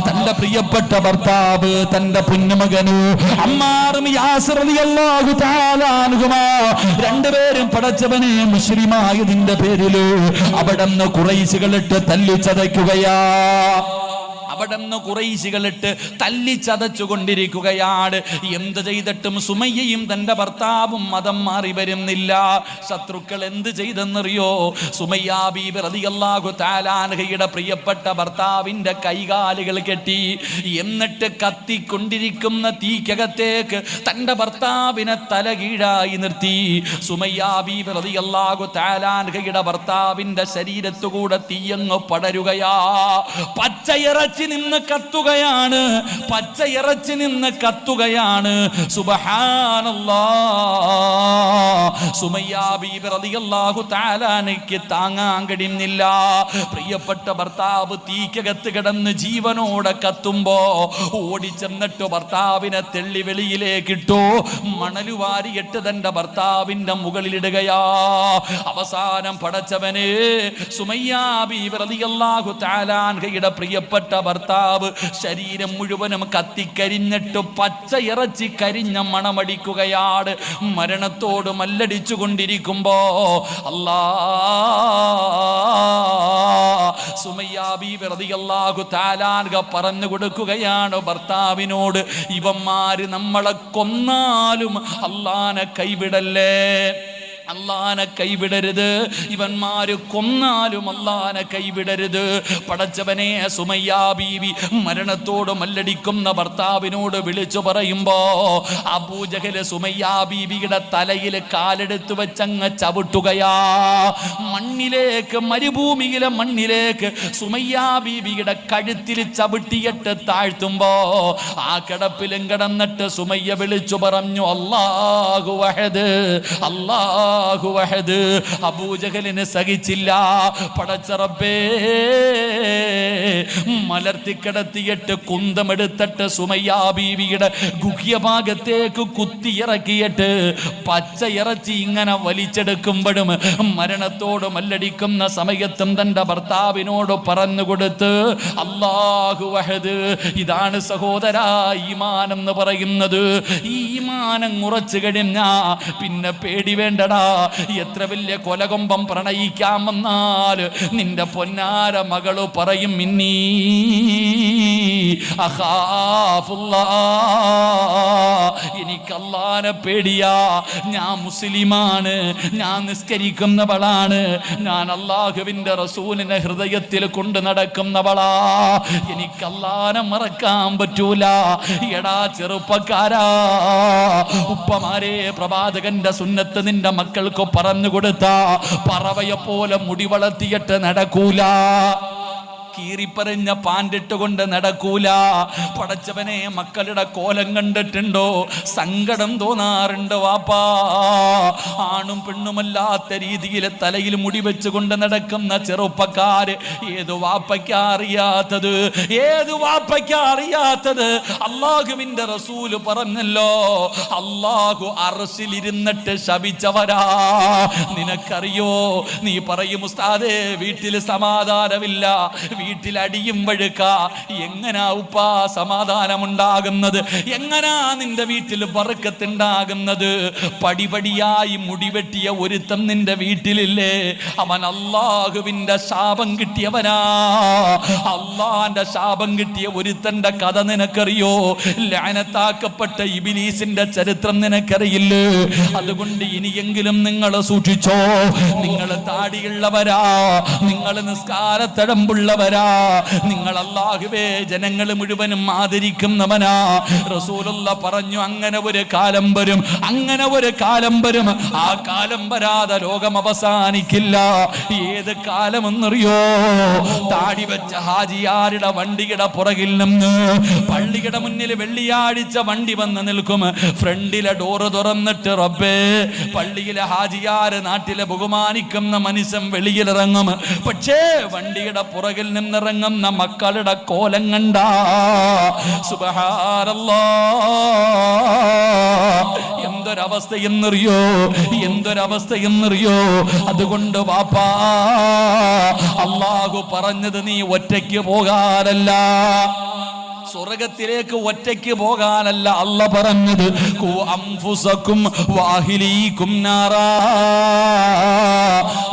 തന്റെ പ്രിയപ്പെട്ട ഭർത്താവ്, തന്റെ മകനു അമ്മാറും യാസിർ റളിയല്ലാഹു തആല അൻഹുമാ രണ്ടുപേരും പടച്ചവനെ മുസ്ലിമായതിന്റെ പേരില് അവിടുന്ന് ഖുറൈശികളിട്ട് തല്ലിച്ചതയ്ക്കുകയാ. അവിടുന്ന് ഖുറൈശികളിട്ട് തല്ലിച്ചതച്ചുകൊണ്ടിരിക്കുകയാണ്. എന്ത് ചെയ്തിട്ടും സുമയ്യയും തന്റെ ഭർത്താവും മതം മാറി വരുന്നില്ല. ശത്രുക്കൾ എന്ത് ചെയ്തെന്നറിയോ? സുമയ്യ ബീബി റളിയല്ലാഹു തആല അൻഹയുടെ പ്രിയപ്പെട്ട ഭർത്താവിന്റെ കൈകാലുകൾ കെട്ടി, എന്നിട്ട് കത്തിക്കൊണ്ടിരിക്കുന്ന തീക്കകത്തേക്ക് തന്റെ ഭർത്താവിനെ തലകീഴായി നിർത്തി. സുമയ്യ ബീബി റളിയല്ലാഹു തആല അൻഹയുടെ ഭർത്താവിന്റെ ശരീരത്തുകൂടെ തീയങ്ങ് പടരുകയാ. പച്ചയിറച്ചി നിന്ന് കത്തുകയാണ്, പച്ചയിറച്ചി നിന്ന് കത്തുകയാണ്. സുബ്ഹാനല്ലാഹ്, സുമയ്യ ബീബി റളിയല്ലാഹു തആല അൻഹയ്ക്ക് താങ്ങാൻ കഴിയുന്നില്ല. പ്രിയപ്പെട്ട ഭർത്താവ് തീക്കകത്ത് കിടന്ന് ജീവനോടെ കത്തുമ്പോ ഓടിച്ചെന്നിട്ട് ഭർത്താവിനെ തെള്ളി വെളിയിലേക്കിട്ടു. മണലുവാരിയിട്ട് തന്റെ ഭർത്താവിന്റെ മുകളിലിടുകയാ. അവസാനം പടച്ചവന് സുമയ്യ ബീബി റളിയല്ലാഹു തആല അൻഹയുടെ പ്രിയപ്പെട്ട ഭർത്താവ് ശരീരം മുഴുവനും കത്തിക്കരിഞ്ഞിട്ട് പച്ച ഇറച്ചി കരിഞ്ഞ മണമടിക്കുകയാണ്. മരണത്തോട് മല്ലടിച്ചു കൊണ്ടിരിക്കുമ്പോ സുമയ്യ ബീബി റളിയല്ലാഹു തആല അൻഹ പറഞ്ഞു കൊടുക്കുകയാണ് ഭർത്താവിനോട്, ഇവന്മാര് നമ്മളെ കൊന്നാലും അല്ലാഹനെ കൈവിടല്ലേ, അല്ലാഹനെ കൈവിടരുത്, ഇവന്മാര് കൊന്നാലും അല്ലാഹനെ കൈവിടരുത്. പടച്ചവനെ, സുമയ്യ ബീവി മരണത്തോട് മല്ലടിക്കുന്ന ഭർത്താവിനോട് വിളിച്ചു പറയുമ്പോ അബൂജഹൽ സുമയ്യ ബീവിയുടെ തലയിൽ കാലെടുത്ത് വെച്ചങ്ങ് ചവിട്ടുകയാ. മണ്ണിലേക്ക്, മരുഭൂമിയിലെ മണ്ണിലേക്ക് സുമയ്യ ബീവിയുടെ കഴുത്തിൽ ചവിട്ടിയിട്ട് താഴ്ത്തുമ്പോ ആ കിടപ്പിലും കിടന്നിട്ട് സുമയ്യ വിളിച്ചു പറഞ്ഞു, അല്ലാഹു വഹദ്, അല്ലാഹു വഹദ്. അബൂജഹലിന് സഹിച്ചില്ല. പടച്ച റബ്ബേ, മലർത്തിക്കിടത്തിയിട്ട് കുന്തമെടുത്തിട്ട് സുമയ്യ ബീവിയുടെ ഗുഹ്യഭാഗത്തേക്ക് കുത്തിയിറക്കിയിട്ട് പച്ച ഇറച്ചി ഇങ്ങനെ വലിച്ചെടുക്കുമ്പോഴും മരണത്തോട് മല്ലടിക്കുന്ന സമയത്തും തന്റെ ഭർത്താവിനോട് പറഞ്ഞു കൊടുത്ത്, അല്ലാഹു വഹദ്. ഇതാണ് സഹോദരാ ഈമാൻ എന്ന് പറയുന്നത്. ഈ ഈമാനം ഉറച്ചു കഴിഞ്ഞാ പിന്നെ പേടി വേണ്ടടാ. എത്ര വലിയ കൊലകൊമ്പം പ്രണയിക്കാമെന്നാൽ നിന്റെ പൊന്നാര മകള് പറയും, മിന്നീ എനിക്ക് അല്ലാഹനെ പേടിയാ, ഞാൻ മുസ്ലിമാണ്, ഞാൻ നിസ്കരിക്കുന്നവളാണ്, ഞാൻ അല്ലാഹുവിന്റെ റസൂലിനെ ഹൃദയത്തിൽ കൊണ്ട് നടക്കുന്നവളാ, എനിക്ക് അല്ലാഹനെ മറക്കാൻ പറ്റൂല. എടാ ചെറുപ്പക്കാരാ, ഉപ്പമാരെ, പ്രവാചകന്റെ സുന്നത്ത് നിന്റെ മക്കൾക്ക് പറഞ്ഞു കൊടുത്ത പറവയെ പോലെ മുടി വളർത്തിയിട്ട് നടക്കൂല, കീറിപ്പറഞ്ഞ പാൻഡിട്ട് കൊണ്ട് നടക്കൂല. പടച്ചവനെ, മക്കളുടെ കോലം കണ്ടിട്ടുണ്ടോ? സങ്കടം തോന്നാറുണ്ട് വാപ്പാ. ആണും പെണ്ണുമല്ലാത്ത രീതിയിൽ തലയിൽ മുടി വെച്ചുകൊണ്ട് നടക്കുന്ന ചെറുപ്പക്കാര്. ഏതു വാപ്പയ്ക്കാ അറിയാത്തത്? ഏതു വാപ്പയ്ക്കാ അറിയാത്തത്? അല്ലാഹുവിന്റെ റസൂല് പറഞ്ഞല്ലോ, അല്ലാഹു അർശിലിരുന്നിട്ട് ശപിച്ചവരാ. നിനക്കറിയോ? നീ പറയും, ഉസ്താദേ വീട്ടിൽ സമാധാനമില്ല, വീട്ടിൽ അടിയും വഴുക്ക. എങ്ങനാ ഉപ്പാ സമാധാനമുണ്ടാകുന്നത്? എങ്ങനാ നിന്റെ വീട്ടിൽ ബർക്കത്തുണ്ടാകുന്നത്? പടിപടിയായി മുടിവെട്ടിയ ഒരുത്തൻ നിന്റെ വീട്ടിലില്ലേ? അവൻ അല്ലാഹുവിന്റെ ശാപം കിട്ടിയവനാ. അല്ലാഹന്റെ ശാപം കിട്ടിയ ഒരുത്തന്റെ കഥ നിനക്കറിയോ? ലഅനത്താക്കപ്പെട്ട ഇബ്ലീസിന്റെ ചരിത്രം നിനക്കറിയില്ലേ? അതുകൊണ്ട് ഇനിയെങ്കിലും നിങ്ങൾ സൂക്ഷിച്ചോ. നിങ്ങൾ താടിയുള്ളവരാ, നിങ്ങൾ നിസ്കാരത്തഴമ്പുള്ളവരാ, നിങ്ങൾ അല്ലാഹുവേ ജനങ്ങൾ മുഴുവനും ആദരിക്കുന്നവനാ. റസൂലുള്ള പറഞ്ഞു, അങ്ങനെ ഒരു കാലം വരും, അങ്ങനെ ഒരു കാലം വരും. ആ കാലം വരാതെ ലോകം അവസാനിക്കില്ല. ഏത് കാലമെന്നറിയോ? താടി വെച്ച ഹാജിയാരുടെ വണ്ടിയുടെ പുറകിൽ നിന്ന് പള്ളിയുടെ മുന്നിൽ വെള്ളിയാഴ്ച വണ്ടി വന്ന് നിൽക്കും. ഫ്രണ്ടിലെ ഡോറ് തുറന്നിട്ട് റബ്ബേ, പള്ളിയിലെ ഹാജിയാര് നാട്ടിലെ ബഹുമാനിക്കുന്ന മനുഷ്യൻ വെളിയിലിറങ്ങും. പക്ഷേ വണ്ടിയുടെ പുറകിൽ നിന്നിറങ്ങുന്ന മക്കളുടെ കോലം കണ്ട സുബ്ഹാനല്ലാഹ്, എന്തൊരവസ്ഥയെന്നറിയോ? എന്തൊരവസ്ഥയെന്നറിയോ? അതുകൊണ്ട് വാപ്പാ, അല്ലാഹു പറഞ്ഞത് നീ ഒറ്റയ്ക്ക് പോകാനല്ല, സ്വർഗത്തിലേക്ക് ഒറ്റയ്ക്ക് പോകാനല്ല അല്ല പറഞ്ഞത്. ഖു അൻഫുസകും വഅഹ്ലീകും നാറാ.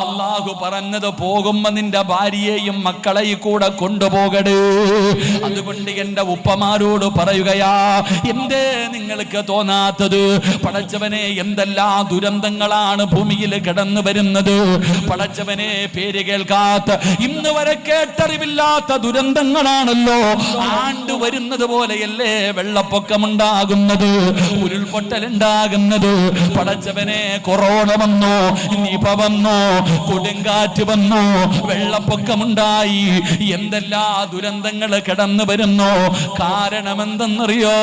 അല്ലാഹു പറഞ്ഞത് പോകുമ്പോ നിന്റെ ഭാര്യയെയും മക്കളെയും കൂടെ കൊണ്ടുപോകടേ. അതുകൊണ്ട് എന്റെ ഉപ്പമാരോട് പറയുകയാ, എന്തേ നിങ്ങൾക്ക് തോന്നാത്തത്? പടച്ചവനെ, എന്തെല്ലാം ദുരന്തങ്ങളാണ് ഭൂമിയിൽ കടന്നു വരുന്നത്. പടച്ചവനെ, പേര് കേൾക്കാത്ത, ഇന്ന് വരെ കേട്ടറിവില്ലാത്ത ദുരന്തങ്ങളാണല്ലോ ആണ്ട് വരുന്നത് പോലെയല്ലേ വെള്ളപ്പൊക്കമുണ്ടാകുന്നത്, ഉരുൾപൊട്ടലുണ്ടാകുന്നത്. പടച്ചവനെ, കൊറോണ വന്നു, നിപ വന്നു, കൊടുങ്കാറ്റ് വന്നു, വെള്ളപ്പൊക്കമുണ്ടായി, എന്തെല്ലാ ദുരന്തങ്ങൾ കടന്നു വരുന്നു. കാരണമെന്തെന്നറിയോ?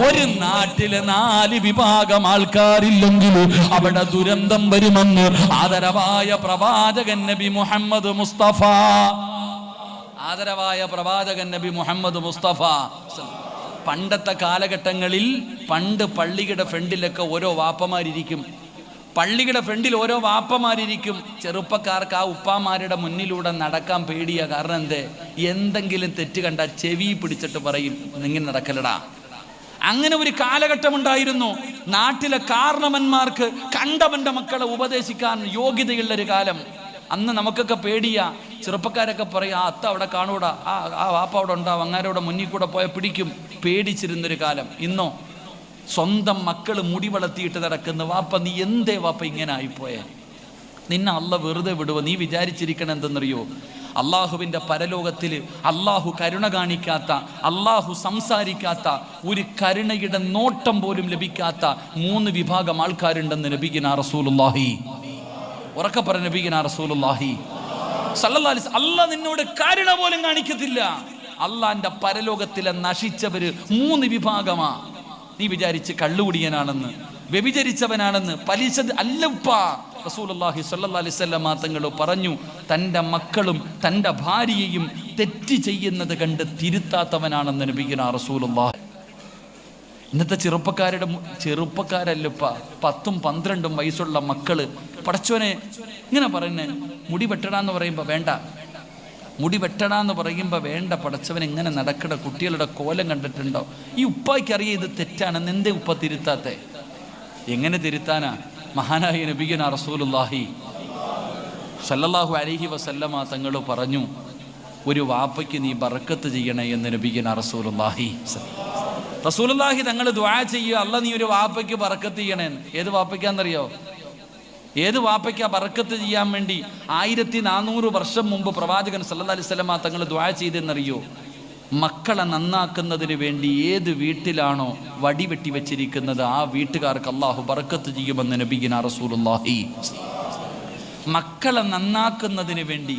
ഒരു നാട്ടിലെ 4 വിഭാഗം ആൾക്കാരില്ലെങ്കിൽ അവിടെ ദുരന്തം വരുമെന്ന് ആദരവായ പ്രവാചകൻ നബി മുഹമ്മദ് മുസ്തഫ. ആദരവായ പ്രവാചകൻ നബി മുഹമ്മദ് മുസ്തഫ. പണ്ടത്തെ കാലഘട്ടങ്ങളിൽ പണ്ട് പള്ളിയുടെ ഫ്രണ്ടിലൊക്കെ ഓരോ വാപ്പമാരിരിക്കും. പള്ളിയുടെ ഫ്രണ്ടിൽ ഓരോ വാപ്പമാരിരിക്കും. ചെറുപ്പക്കാർക്ക് ആ ഉപ്പാമാരുടെ മുന്നിലൂടെ നടക്കാൻ പേടിയാ. കാരണം എന്തേ? എന്തെങ്കിലും തെറ്റ് കണ്ട ചെവി പിടിച്ചിട്ട് പറയും, ഇങ്ങനെ നടക്കലടാ. അങ്ങനെ ഒരു കാലഘട്ടമുണ്ടായിരുന്നു. നാട്ടിലെ കാരണവന്മാർക്ക് കണ്ടവന്റെ മക്കളെ ഉപദേശിക്കാൻ യോഗ്യതയുള്ളൊരു കാലം. അന്ന് നമുക്കൊക്കെ പേടിയാ. ചെറുപ്പക്കാരൊക്കെ പറയും, ആ അത്ത അവിടെ കാണൂടാ, ആ വാപ്പ അവിടെ ഉണ്ടാവും, അങ്ങാരോടെ മുന്നിൽ കൂടെ പോയാൽ പിടിക്കും. പേടിച്ചിരുന്നൊരു കാലം. ഇന്നോ സ്വന്തം മക്കൾ മുടി വളർത്തിയിട്ട് നടക്കുന്ന വാപ്പ, നീ എന്തേ വാപ്പ ഇങ്ങനെ ആയിപ്പോയെ? നിന്നെ അല്ല വെറുതെ വിടുവോ? നീ വിചാരിച്ചിരിക്കണം എന്തെന്നറിയോ? അള്ളാഹുവിൻ്റെ പരലോകത്തിൽ അള്ളാഹു കരുണ കാണിക്കാത്ത, അള്ളാഹു സംസാരിക്കാത്ത, ഒരു കരുണയുടെ നോട്ടം പോലും ലഭിക്കാത്ത 3 വിഭാഗം ആൾക്കാരുണ്ടെന്ന് നബിഗിന റസൂലുള്ളാഹി. ഉറക്കെ പറഞ്ഞ നബിഗിന റസൂലുള്ളാഹി സല്ലല്ലാഹു അലൈഹി വസല്ലം. അള്ളാഹ് നിന്നോട് കരുണ പോലും കാണിക്കത്തില്ല. അള്ളാന്റെ പരലോകത്തിലെ നശിച്ചവര് 3 വിഭാഗമാ. നീ വിചാരിച്ച് കള്ളുകുടിയനാണെന്ന്, വ്യഭിചരിച്ചവനാണെന്ന്, പലിശ അല്ലപ്പ. റസൂലുള്ളാഹി സ്വല്ലല്ലാഹി അലൈഹി വസല്ലം തങ്ങൾ പറഞ്ഞു, തൻ്റെ മക്കളും തൻ്റെ ഭാര്യയെയും തെറ്റ് ചെയ്യുന്നത് കണ്ട് തിരുത്താത്തവനാണെന്ന് നബിഗിന റസൂലുള്ളാഹി. ഇന്നത്തെ ചെറുപ്പക്കാരല്ലപ്പ, 10ഉം 12ഉം വയസ്സുള്ള മക്കള് പടച്ചോനെ ഇങ്ങനെ പറയുന്നേ, മുടി വെട്ടടാന്ന് പറയുമ്പോൾ വേണ്ട, മുടി വെട്ടടാന്ന് പറയുമ്പോൾ വേണ്ട. പടച്ചവൻ എങ്ങനെ നടക്കട കുട്ടികളുടെ കോലം കണ്ടിട്ടുണ്ടോ? ഈ ഉപ്പായ്ക്കറിയാം ഇത് തെറ്റാണെന്ന്, എന്തേ ഉപ്പ തിരുത്താത്തെ? എങ്ങനെ തിരുത്താനാ? മഹാനായ നബിയുനാ റസൂലുള്ളാഹി സല്ലല്ലാഹു അലൈഹി വസല്ലമ തങ്ങൾ പറഞ്ഞു, ഒരു വാപ്പയ്ക്ക് നീ ബർക്കത്ത് ചെയ്യണേ എന്ന് നബിയുനാ റസൂലുള്ളാഹി. റസൂലുള്ളാഹി തങ്ങൾ ദുആ ചെയ്യുക, അല്ല നീ ഒരു വാപ്പയ്ക്ക് ബർക്കത്ത് ചെയ്യണേന്ന്. ഏത് വാപ്പയ്ക്കാന്നറിയോ? ഏത് വാപ്പയ്ക്കാ ബർക്കത്ത് ചെയ്യാൻ വേണ്ടി 1400 വർഷം മുമ്പ് പ്രവാചകൻ സല്ലല്ലാഹു അലൈഹി വസല്ലമ തങ്ങൾ ദുആ ചെയ്തെന്നറിയോ? മക്കളെ നന്നാക്കുന്നതിന് വേണ്ടി ഏത് വീട്ടിലാണോ വടി വെട്ടി വെച്ചിരിക്കുന്നത് ആ വീട്ടുകാർക്ക് അള്ളാഹു ബർക്കത്ത് ചെയ്യുമെന്ന് നബിയുനാ റസൂലുള്ളാഹി. മക്കളെ നന്നാക്കുന്നതിന് വേണ്ടി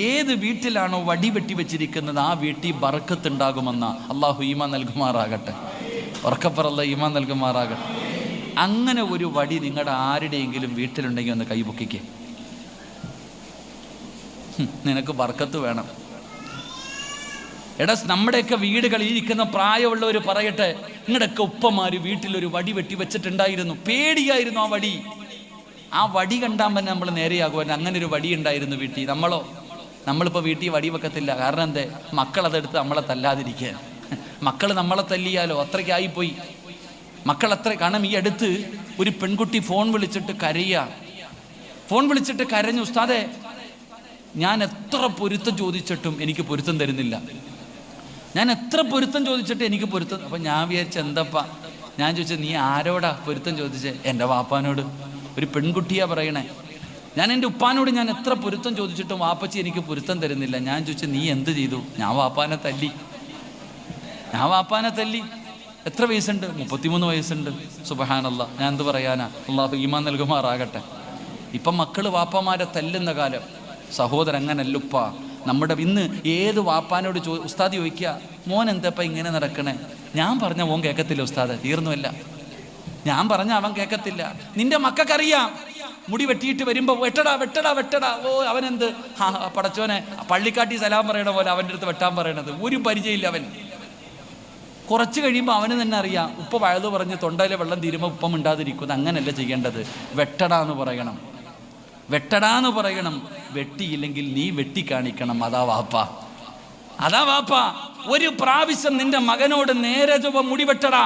ഏത് വീട്ടിലാണോ വടി വെട്ടി വെച്ചിരിക്കുന്നത് ആ വീട്ടിൽ ബർക്കത്ത് ഉണ്ടാകുമെന്ന. അള്ളാഹു ഈമാൻ നൽകുമാറാകട്ടെ. ഉറക്കപ്പറല്ല ഈമാൻ നൽകുമാറാകട്ടെ. അങ്ങനെ ഒരു വടി നിങ്ങളുടെ ആരുടെയെങ്കിലും വീട്ടിലുണ്ടെങ്കിൽ ഒന്ന് കൈപൊക്കിക്കേ. നിനക്ക് ബർക്കത്ത് വേണം. എടാ, നമ്മുടെയൊക്കെ വീടുകളിൽ ഇരിക്കുന്ന പ്രായമുള്ളവർ പറയട്ടെ, നിങ്ങളുടെയൊക്കെ ഉപ്പമാര് വീട്ടിലൊരു വടി വെട്ടി വെച്ചിട്ടുണ്ടായിരുന്നു. പേടിയായിരുന്നു ആ വടി. ആ വടി കണ്ടാൻ തന്നെ നമ്മൾ നേരെയാകുമല്ലോ. അങ്ങനെ ഒരു വടി ഉണ്ടായിരുന്നു വീട്ടിൽ. നമ്മളിപ്പോൾ വീട്ടിൽ വടി വെക്കത്തില്ല. കാരണം എന്തേ? മക്കളതെടുത്ത് നമ്മളെ തല്ലാതിരിക്കാൻ. മക്കൾ നമ്മളെ തല്ലിയാലോ, അത്രയ്ക്കായിപ്പോയി മക്കൾ അത്ര. കാരണം ഈ അടുത്ത് ഒരു പെൺകുട്ടി ഫോൺ വിളിച്ചിട്ട് കരഞ്ഞു, ഉസ്താദേ ഞാൻ എത്ര പൊരുത്തം ചോദിച്ചിട്ടും എനിക്ക് പൊരുത്തം തരുന്നില്ല, ഞാൻ എത്ര പൊരുത്തം ചോദിച്ചിട്ട് എനിക്ക് പൊരുത്തം. അപ്പം ഞാൻ വിചാരിച്ച എന്തപ്പാ, ഞാൻ ചോദിച്ചത് നീ ആരോടാ പൊരുത്തം ചോദിച്ചേ? എൻ്റെ വാപ്പാനോട്. ഒരു പെൺകുട്ടിയാ പറയണേ, ഞാൻ എൻ്റെ ഉപ്പാനോട് ഞാൻ എത്ര പൊരുത്തം ചോദിച്ചിട്ടും വാപ്പച്ചി എനിക്ക് പൊരുത്തം തരുന്നില്ല. ഞാൻ ചോദിച്ചത് നീ എന്ത് ചെയ്തു? ഞാൻ വാപ്പാനെ തല്ലി. എത്ര വയസ്സുണ്ട്? 33 വയസ്സുണ്ട്. സുബ്ഹാനല്ലാഹ്. ഞാൻ എന്ത് പറയാനാ? അള്ളാഹു ഈമാൻ നൽകുമാറാകട്ടെ. ഇപ്പം മക്കൾ വാപ്പമാരെ തല്ലുന്ന കാലം. സഹോദരൻ അങ്ങനല്ലുപ്പ. നമ്മുടെ ഇന്ന് ഏത് വാപ്പാനോട് ഉസ്താദ് ചോദിക്കുക, മോൻ എന്തപ്പ ഇങ്ങനെ നടക്കണേ? ഞാൻ പറഞ്ഞ മോൻ കേൾക്കത്തില്ല ഉസ്താദ്, തീർന്നുമില്ല. ഞാൻ പറഞ്ഞ അവൻ കേൾക്കത്തില്ല. നിന്റെ മക്കൾക്കറിയാം, മുടി വെട്ടിയിട്ട് വരുമ്പോൾ വെട്ടടാ. ഓ അവനെന്ത് പടച്ചോനെ പള്ളിക്കാട്ടി സലാം പറയണ പോലെ അവൻ്റെ അടുത്ത് വെട്ടാൻ പറയണത്. ഒരു പരിചയമില്ല അവൻ. കുറച്ച് കഴിയുമ്പോൾ അവന് തന്നെ അറിയാം, ഉപ്പ വഴുതു പറഞ്ഞ് തൊണ്ടയിലെ വെള്ളം തീരുമ്പോൾ ഉപ്പം മിണ്ടാതിരിക്കുന്നത്. അങ്ങനെയല്ല ചെയ്യേണ്ടത്. വെട്ടടാന്ന് പറയണം. വെട്ടിയില്ലെങ്കിൽ നീ വെട്ടിക്കാണിക്കണം. അതാ വാപ്പ. ഒരു പ്രാവശ്യം നിന്റെ മകനോട് നേരെ ചൊവ്വ മുടി വെട്ടടാ.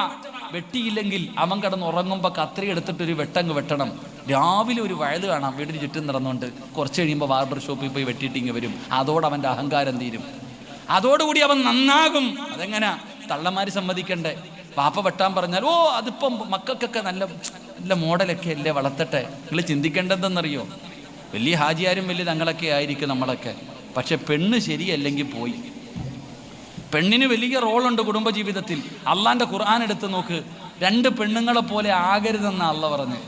വെട്ടിയില്ലെങ്കിൽ അവൻ കിടന്ന് ഉറങ്ങുമ്പോൾ കത്രി എടുത്തിട്ടൊരു വെട്ടങ്ങ് വെട്ടണം. രാവിലെ ഒരു വയല് കാണാം വീടിന് ചുറ്റും നടന്നുകൊണ്ട്. കുറച്ച് കഴിയുമ്പോൾ ബാർബർ ഷോപ്പിൽ പോയി വെട്ടിയിട്ടിങ്ങ് വരും. അതോടെ അവൻ്റെ അഹങ്കാരം തീരും. അതോടുകൂടി അവൻ നന്നാകും. അതെങ്ങനാ? തള്ളമാര് സമ്മതിക്കണ്ടേ? വാപ്പ വെട്ടാൻ പറഞ്ഞാൽ ഓ അതിപ്പം മക്കൾക്കൊക്കെ നല്ല നല്ല മോഡലൊക്കെ അല്ലേ, വളർത്തട്ടെ. നിങ്ങൾ ചിന്തിക്കേണ്ടതെന്നറിയോ? വലിയ ഹാജിയാരും വലിയ തങ്ങളൊക്കെ ആയിരിക്കും നമ്മളൊക്കെ. പക്ഷെ പെണ്ണ് ശരിയല്ലെങ്കിൽ പോയി. പെണ്ണിന് വലിയ റോളുണ്ട് കുടുംബജീവിതത്തിൽ. അള്ളാന്റെ ഖുർആൻ എടുത്ത് നോക്ക്, 2 പെണ്ണുങ്ങളെ പോലെ ആകരുതെന്നാണ് അള്ള പറഞ്ഞ്.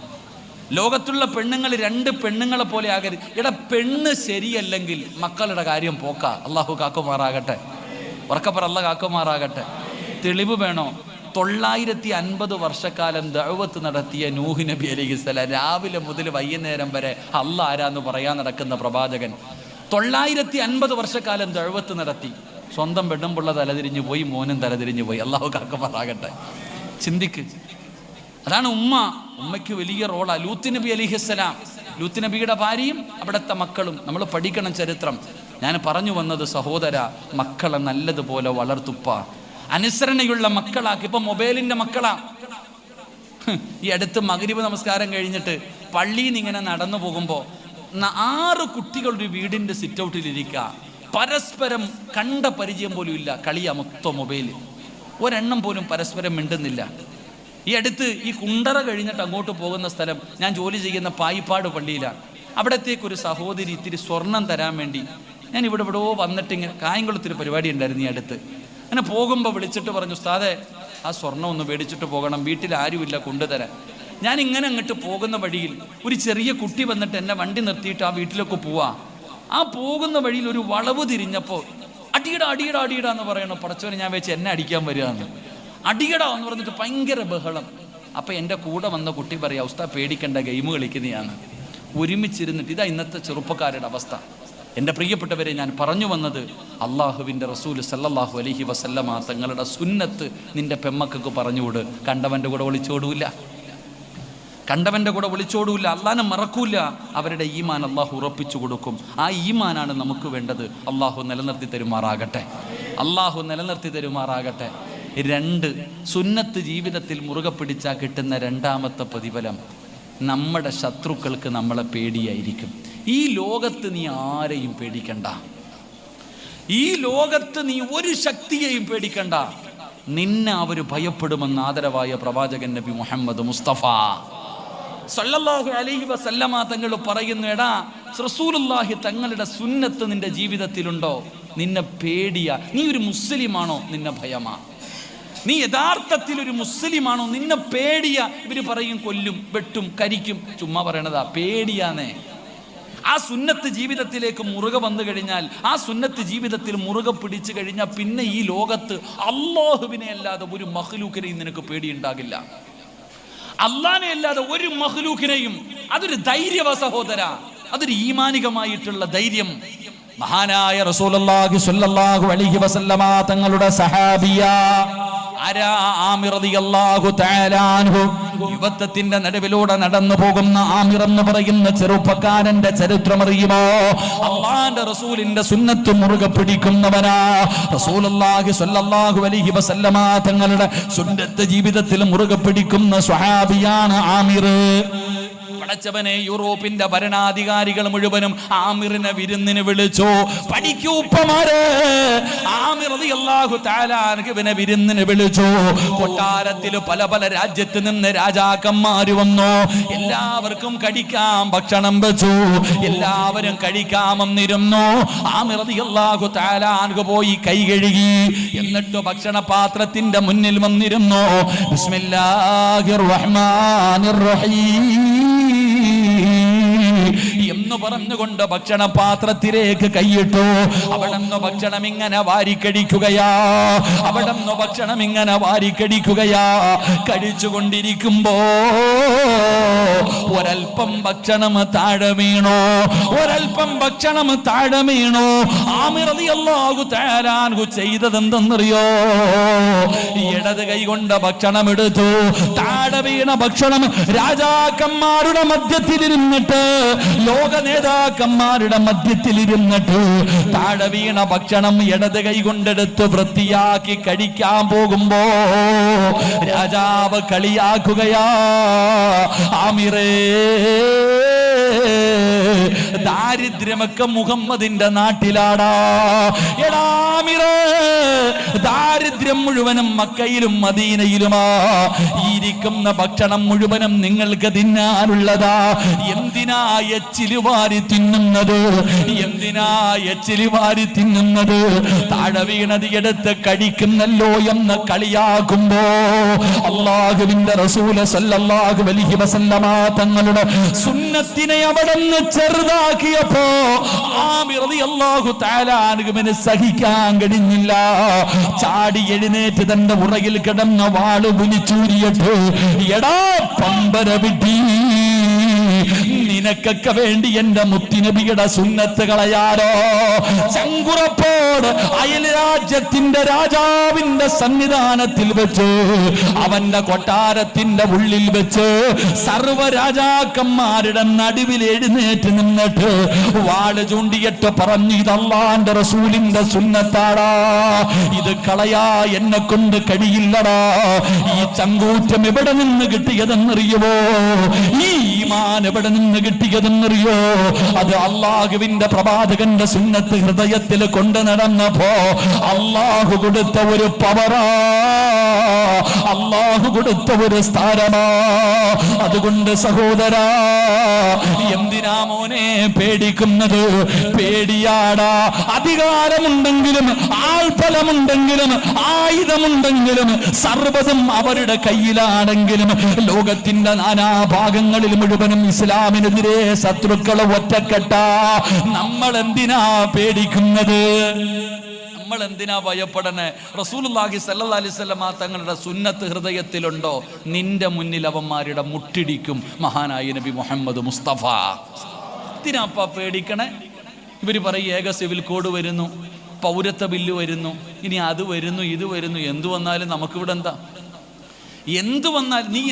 ലോകത്തുള്ള പെണ്ണുങ്ങൾ 2 പെണ്ണുങ്ങളെ പോലെ ആകരുത്. പെണ്ണ് ശരിയല്ലെങ്കിൽ മക്കളുടെ കാര്യം പോക്ക. അള്ളാഹു കാക്കുമാറാകട്ടെ, ഉറക്കപ്പറ അള്ള കാക്കുമാറാകട്ടെ. തെളിവ് വേണോ? 950 വർഷക്കാലം ദഅവത്ത് നടത്തിയ നൂഹ് നബി അലൈഹിസ്സലാം രാവിലെ മുതൽ വൈകുന്നേരം വരെ അള്ള ആരാന്ന് പറയാൻ നടക്കുന്ന പ്രവാചകൻ 950 വർഷക്കാലം ദഅവത്ത് നടത്തി. സ്വന്തം പെണ്ണുമ്പുള്ള തലതിരിഞ്ഞു പോയി, മോനും തലതിരിഞ്ഞു പോയി. അള്ളാഹു കാക്കുമാറാകട്ടെ. ചിന്തിക്ക്. അതാണ് ഉമ്മയ്ക്ക് വലിയ റോളാ. ലൂത്ത് നബി അലൈഹിസ്സലാം, ലൂത്ത് നബിയുടെ ഭാര്യയും അവിടുത്തെ മക്കളും. നമ്മൾ പഠിക്കണം ചരിത്രം. ഞാൻ പറഞ്ഞു വന്നത് സഹോദര, മക്കളെ നല്ലതുപോലെ വളർത്തുപ്പ, അനുസരണയുള്ള മക്കളാക്കി. ഇപ്പൊ മൊബൈലിന്റെ മക്കളാ. ഈ അടുത്ത് മഗ്രിബ് നമസ്കാരം കഴിഞ്ഞിട്ട് പള്ളിയിൽ നിന്ന് ഇങ്ങനെ നടന്നു പോകുമ്പോൾ 6 കുട്ടികളൊരു വീടിന്റെ സിറ്റ് ഔട്ടിലിരിക്കുക. പരസ്പരം കണ്ട പരിചയം പോലും ഇല്ല. കളിയാ മൊത്തം മൊബൈൽ. ഒരെണ്ണം പോലും പരസ്പരം മിണ്ടുന്നില്ല. ഈ അടുത്ത് ഈ കുണ്ടറ കഴിഞ്ഞിട്ട് അങ്ങോട്ട് പോകുന്ന സ്ഥലം, ഞാൻ ജോലി ചെയ്യുന്ന പായിപ്പാട് പള്ളിയിലാണ്. അവിടത്തേക്കൊരു സഹോദരി ഇത്തിരി സ്വർണം തരാൻ വേണ്ടി ഞാൻ ഇവിടെ വന്നിട്ട് ഇങ്ങനെ കായംകുളത്തൊരു പരിപാടി ഉണ്ടായിരുന്നു ഈ അടുത്ത്. അങ്ങനെ പോകുമ്പോൾ വിളിച്ചിട്ട് പറഞ്ഞു, ഉസ്താദേ ആ സ്വർണ്ണം ഒന്ന് മേടിച്ചിട്ട് പോകണം, വീട്ടിൽ ആരുമില്ല കൊണ്ടുതരാൻ. ഞാൻ ഇങ്ങനെ അങ്ങോട്ട് പോകുന്ന വഴിയിൽ ഒരു ചെറിയ കുട്ടി വന്നിട്ട് എന്നെ വണ്ടി നിർത്തിയിട്ട് ആ വീട്ടിലേക്ക് പോവാ. ആ പോകുന്ന വഴിയിൽ ഒരു വളവ് തിരിഞ്ഞപ്പോൾ അടിയടാ എന്ന് പറയണോ. പടച്ചവനെ, ഞാൻ വെച്ച് എന്നെ അടിക്കാൻ വരികയെന്ന്. അടിയടാ എന്ന് പറഞ്ഞിട്ട് ഭയങ്കര ബഹളം. അപ്പം എൻ്റെ കൂടെ വന്ന കുട്ടി പറയാ, ഉസ്താദ് പേടിക്കണ്ട, ഗെയിം കളിക്കുന്നതാണ്. ഒരുമിച്ചിരുന്നിട്ട് ഇതാ ഇന്നത്തെ ചെറുപ്പക്കാരുടെ അവസ്ഥ. എൻ്റെ പ്രിയപ്പെട്ടവരെ, ഞാൻ പറഞ്ഞു വന്നത്, അള്ളാഹുവിൻ്റെ റസൂൽ സല്ലല്ലാഹു അലൈഹി വസല്ലമ തങ്ങളുടെ സുന്നത്ത് നിന്റെ പെമ്മക്കൾക്ക് പറഞ്ഞുകൂട്. കണ്ടവൻ്റെ കൂടെ ഒളിച്ചോടൂല, അള്ളാനെ മറക്കൂല. അവരുടെ ഈമാൻ അള്ളാഹു ഉറപ്പിച്ചു കൊടുക്കും. ആ ഈമാനാണ് നമുക്ക് വേണ്ടത്. അള്ളാഹു നിലനിർത്തി തരുമാറാകട്ടെ. 2 സുന്നത്ത് ജീവിതത്തിൽ മുറുകെ പിടിച്ചാൽ കിട്ടുന്ന രണ്ടാമത്തെ പ്രതിഫലം, നമ്മുടെ ശത്രുക്കൾക്ക് നമ്മളെ പേടിയായിരിക്കും. ഈ ലോകത്ത് നീ ആരെയും പേടിക്കണ്ട. ഈ ലോകത്ത് നീ ഒരു ശക്തിയെയും പേടിക്കണ്ട. നിന്നെ അവർ ഭയപ്പെടുമെന്ന് ആദരവായ പ്രവാചകൻ നബി മുഹമ്മദ് മുസ്തഫ സല്ലല്ലാഹു അലൈഹി വസല്ലമ തങ്ങൾ പറയുന്നു, എടാ റസൂലുള്ളാഹി തങ്ങളുടെ സുന്നത്ത് നിന്റെ ജീവിതത്തിലുണ്ടോ? നിന്നെ പേടിയാ. നീ ഒരു മുസ്ലിമാണോ? നിന്നെ ഭയമാ. നീ യഥാർത്ഥത്തിൽ ഒരു മുസ്ലിമാണോ? നിന്നെ പേടിയാ. ഇവര് പറയും കൊല്ലും, വെട്ടും, കരിക്കും. ചുമ്മാ പറയണതാ, പേടിയാന്നേ. ആ സുന്നത്ത് ജീവിതത്തിലേക്ക് മുറുകെ വന്നു കഴിഞ്ഞാൽ, ആ സുന്നത്ത് ജീവിതത്തിൽ മുറുകെ പിടിച്ചു കഴിഞ്ഞാൽ പിന്നെ ഈ ലോകത്ത് അല്ലാഹുവിനെ അല്ലാതെ ഒരു മഖ്ലൂക്കിനെയും നിനക്ക് പേടിയുണ്ടാകില്ല. അല്ലാഹനെ അല്ലാതെ ഒരു മഖ്ലൂക്കിനെയും. അതൊരു ധൈര്യവ സഹോദര, അതൊരു ഈമാനികമായിട്ടുള്ള ധൈര്യം. മഹാനായ റസൂലുള്ളാഹി സ്വല്ലല്ലാഹു അലൈഹി വസല്ലമ തങ്ങളുടെ സഹാബിയ ആമിർ റളിയല്ലാഹു തആല അൻഹു, യുവത്വത്തിന്റെ നടുവിലൂടെ നടന്നു പോകുന്ന ആമിർ എന്ന് പറയുന്ന ചെറുപ്പക്കാരന്റെ ചരിത്രം അറിയുമോ? അല്ലാഹുവിന്റെ റസൂലിന്റെ സുന്നത്ത് മുറുകെ പിടിക്കുന്നവനാ. റസൂലുള്ളാഹി സ്വല്ലല്ലാഹു അലൈഹി വസല്ലമ തങ്ങളുടെ സുന്നത്ത് ജീവിതത്തിൽ മുറുകെ പിടിക്കുന്ന സ്വഹാബിയാണ് ആമിർ. പടച്ചവനെ, യൂറോപ്പിന്റെ ഭരണാധികാരികൾ മുഴുവനും ആമിറിനെ വിരുന്നിന് വിളിച്ചു. പഠിക്കൂ ഉപ്പമാരെ, ആമിർ റളിയല്ലാഹു തആല അൻഹുവിനെ വിരുന്നിന് വിളിച്ചു. കൊട്ടാരത്തിൽ പല രാജ്യത്ത് നിന്ന് രാജാക്കന്മാർ വന്നു. എല്ലാവർക്കും കഴിക്കാൻ ഭക്ഷണം വെച്ചു. എല്ലാവരും കഴിക്കാമെന്നിരുന്നു. ആമിർ റളിയല്ലാഹു തആല അൻഹു പോയി കൈ കഴുകി. എന്നിട്ട് ഭക്ഷണ പാത്രത്തിന്റെ മുന്നിൽ വന്നിരുന്നു. ബിസ്മില്ലാഹിർ റഹ്മാനിർ റഹീം എന്ന് പറഞ്ഞുകൊണ്ട് ഭക്ഷണ പാത്രത്തിലേക്ക് കൈയിട്ടു. അവിടുന്ന് ഭക്ഷണം ഇങ്ങനെ വാരിക്കടിക്കുകയാ. കഴിച്ചുകൊണ്ടിരിക്കുമ്പോ ഒരൽപ്പം ഭക്ഷണം താഴെ വീണു. ആമിർ റളിയല്ലാഹു തആല അൻഹു ചെയ്തതെന്തെന്നറിയോ? ഇടത് കൈ കൊണ്ട് ഭക്ഷണം എടുത്തു. താഴെ വീണ ഭക്ഷണം രാജാക്കന്മാരുടെ മധ്യത്തിലിരുന്നിട്ട്, ലോക നേതാക്കന്മാരുടെ മധ്യത്തിലിരുന്നിട്ട് താഴെ വീണ ഭക്ഷണം ഇടത് കൈ കൊണ്ടെടുത്ത് വൃത്തിയാക്കി കഴിക്കാൻ പോകുമ്പോ രാജാവ് കളിയാക്കുകയാ. ആമിറേ, ദാരിദ്ര്യമൊക്കെ മുഹമ്മദിന്റെ നാട്ടിലാടാ. എടാമിറേ, ദാരിദ്ര്യം മുഴുവനും മക്കയിലും മദീനയിലുമാ. ഇരിക്കുന്ന ഭക്ഷണം മുഴുവനും നിങ്ങൾക്ക് തിന്നാനുള്ളതാ. എന്തിനാ എച്ചില് വാരി തിന്നുന്നത്? എന്തിനാ എച്ചില് വാരി തിന്നുന്നത്? താഴെ വീണത് എടുത്ത് കഴിക്കുന്നല്ലോ എന്ന് കളിയാക്കുമ്പോ അല്ലാഹുവിന്റെ റസൂൽ സല്ലല്ലാഹു അലൈഹി വസല്ലമ തങ്ങളുടെ സുന്നത്തിനെ അവിടുന്ന് ചെറുതാക്കിയപ്പോ ആമിർ റളിയല്ലാഹു തആല അൻഹുവിന് സഹിക്കാൻ കഴിഞ്ഞില്ല. ചാടി എഴുന്നേറ്റ് തന്റെ ഉറയിൽ കിടന്ന വാള് വലിച്ചൂരിയിട്ട്, എടാ പമ്പര വിട്ടി, നിനക്കൊക്കെ വേണ്ടി എന്റെ മുത്തുനബിയുടെ സുന്നത്ത് കളയാരോ? ചങ്കുറപ്പോട് അയൽ രാജ്യത്തിന്റെ രാജാവിന്റെ സന്നിധാനത്തിൽ വെച്ച്, അവന്റെ കൊട്ടാരത്തിന്റെ ഉള്ളിൽ വെച്ച് സർവ രാജാക്കന്മാരുടെ നടുവിൽ എഴുന്നേറ്റ് നിന്നിട്ട് വാള് ചൂണ്ടിയിട്ട് പറഞ്ഞു, ഇത് അല്ലാഹുവിന്റെ റസൂലിന്റെ സുന്നത്താടാ, ഇത് കളയാ എന്നെ കൊണ്ട് കഴിയില്ലടാ. ഈ ചങ്കൂറ്റം എവിടെ നിന്ന് കിട്ടിയതെന്നറിയുമോ? ഈ ഈമാൻ എവിടെ നിന്ന് കിട്ടിയതെന്നറിയോ? അത് അല്ലാഹുവിന്റെ പ്രവാചകന്റെ സുന്നത്ത് ഹൃദയത്തിൽ കൊണ്ടു നടന്നപ്പോ അല്ലാഹു കൊടുത്ത ഒരു പവറാ, അല്ലാഹു കൊടുത്ത ഒരു സ്ഥാനമാ. അതുകൊണ്ട് സഹോദരാ, എന്തിനാ മോനെ പേടിക്കുന്നത്? പേടിയാടാ. അധികാരമുണ്ടെങ്കിലും ആൾഫലമുണ്ടെങ്കിലും ആയുധമുണ്ടെങ്കിലും സർവ്വതും അവരുടെ കയ്യിലാണെങ്കിലും ലോകത്തിന്റെ നാനാഭാഗങ്ങളിൽ മുഴുവനും ഇസ്ലാമിനെതിരെ ശത്രുക്കളെ ഒറ്റക്കെട്ടാ. നമ്മൾ എന്തിനാ പേടിക്കുന്നത്? നമ്മൾ എന്തിനാ ഭയപ്പെടണേ? റസൂലുള്ളാഹി സ്വല്ലല്ലാഹി അലൈഹി വസല്ലം തങ്ങളുടെ സുന്നത്ത് ഹൃദയത്തിലുണ്ടോ? നിന്റെ മുന്നിൽ അവന്മാരുടെ മുട്ടിടിക്കും മഹാനായ നബി മുഹമ്മദ് മുസ്തഫ. എന്തിനാപ്പാ പേടിക്കണേ? ഇവർ പറയും ഏക സിവിൽ കോഡ് വരുന്നു, പൗരത്വ ബില്ല് വരുന്നു, ഇനി അത് വരുന്നു, ഇത് വരുന്നു. എന്തു വന്നാലും നമുക്കിവിടെ എന്താ? എന്തു വന്നാൽ നീ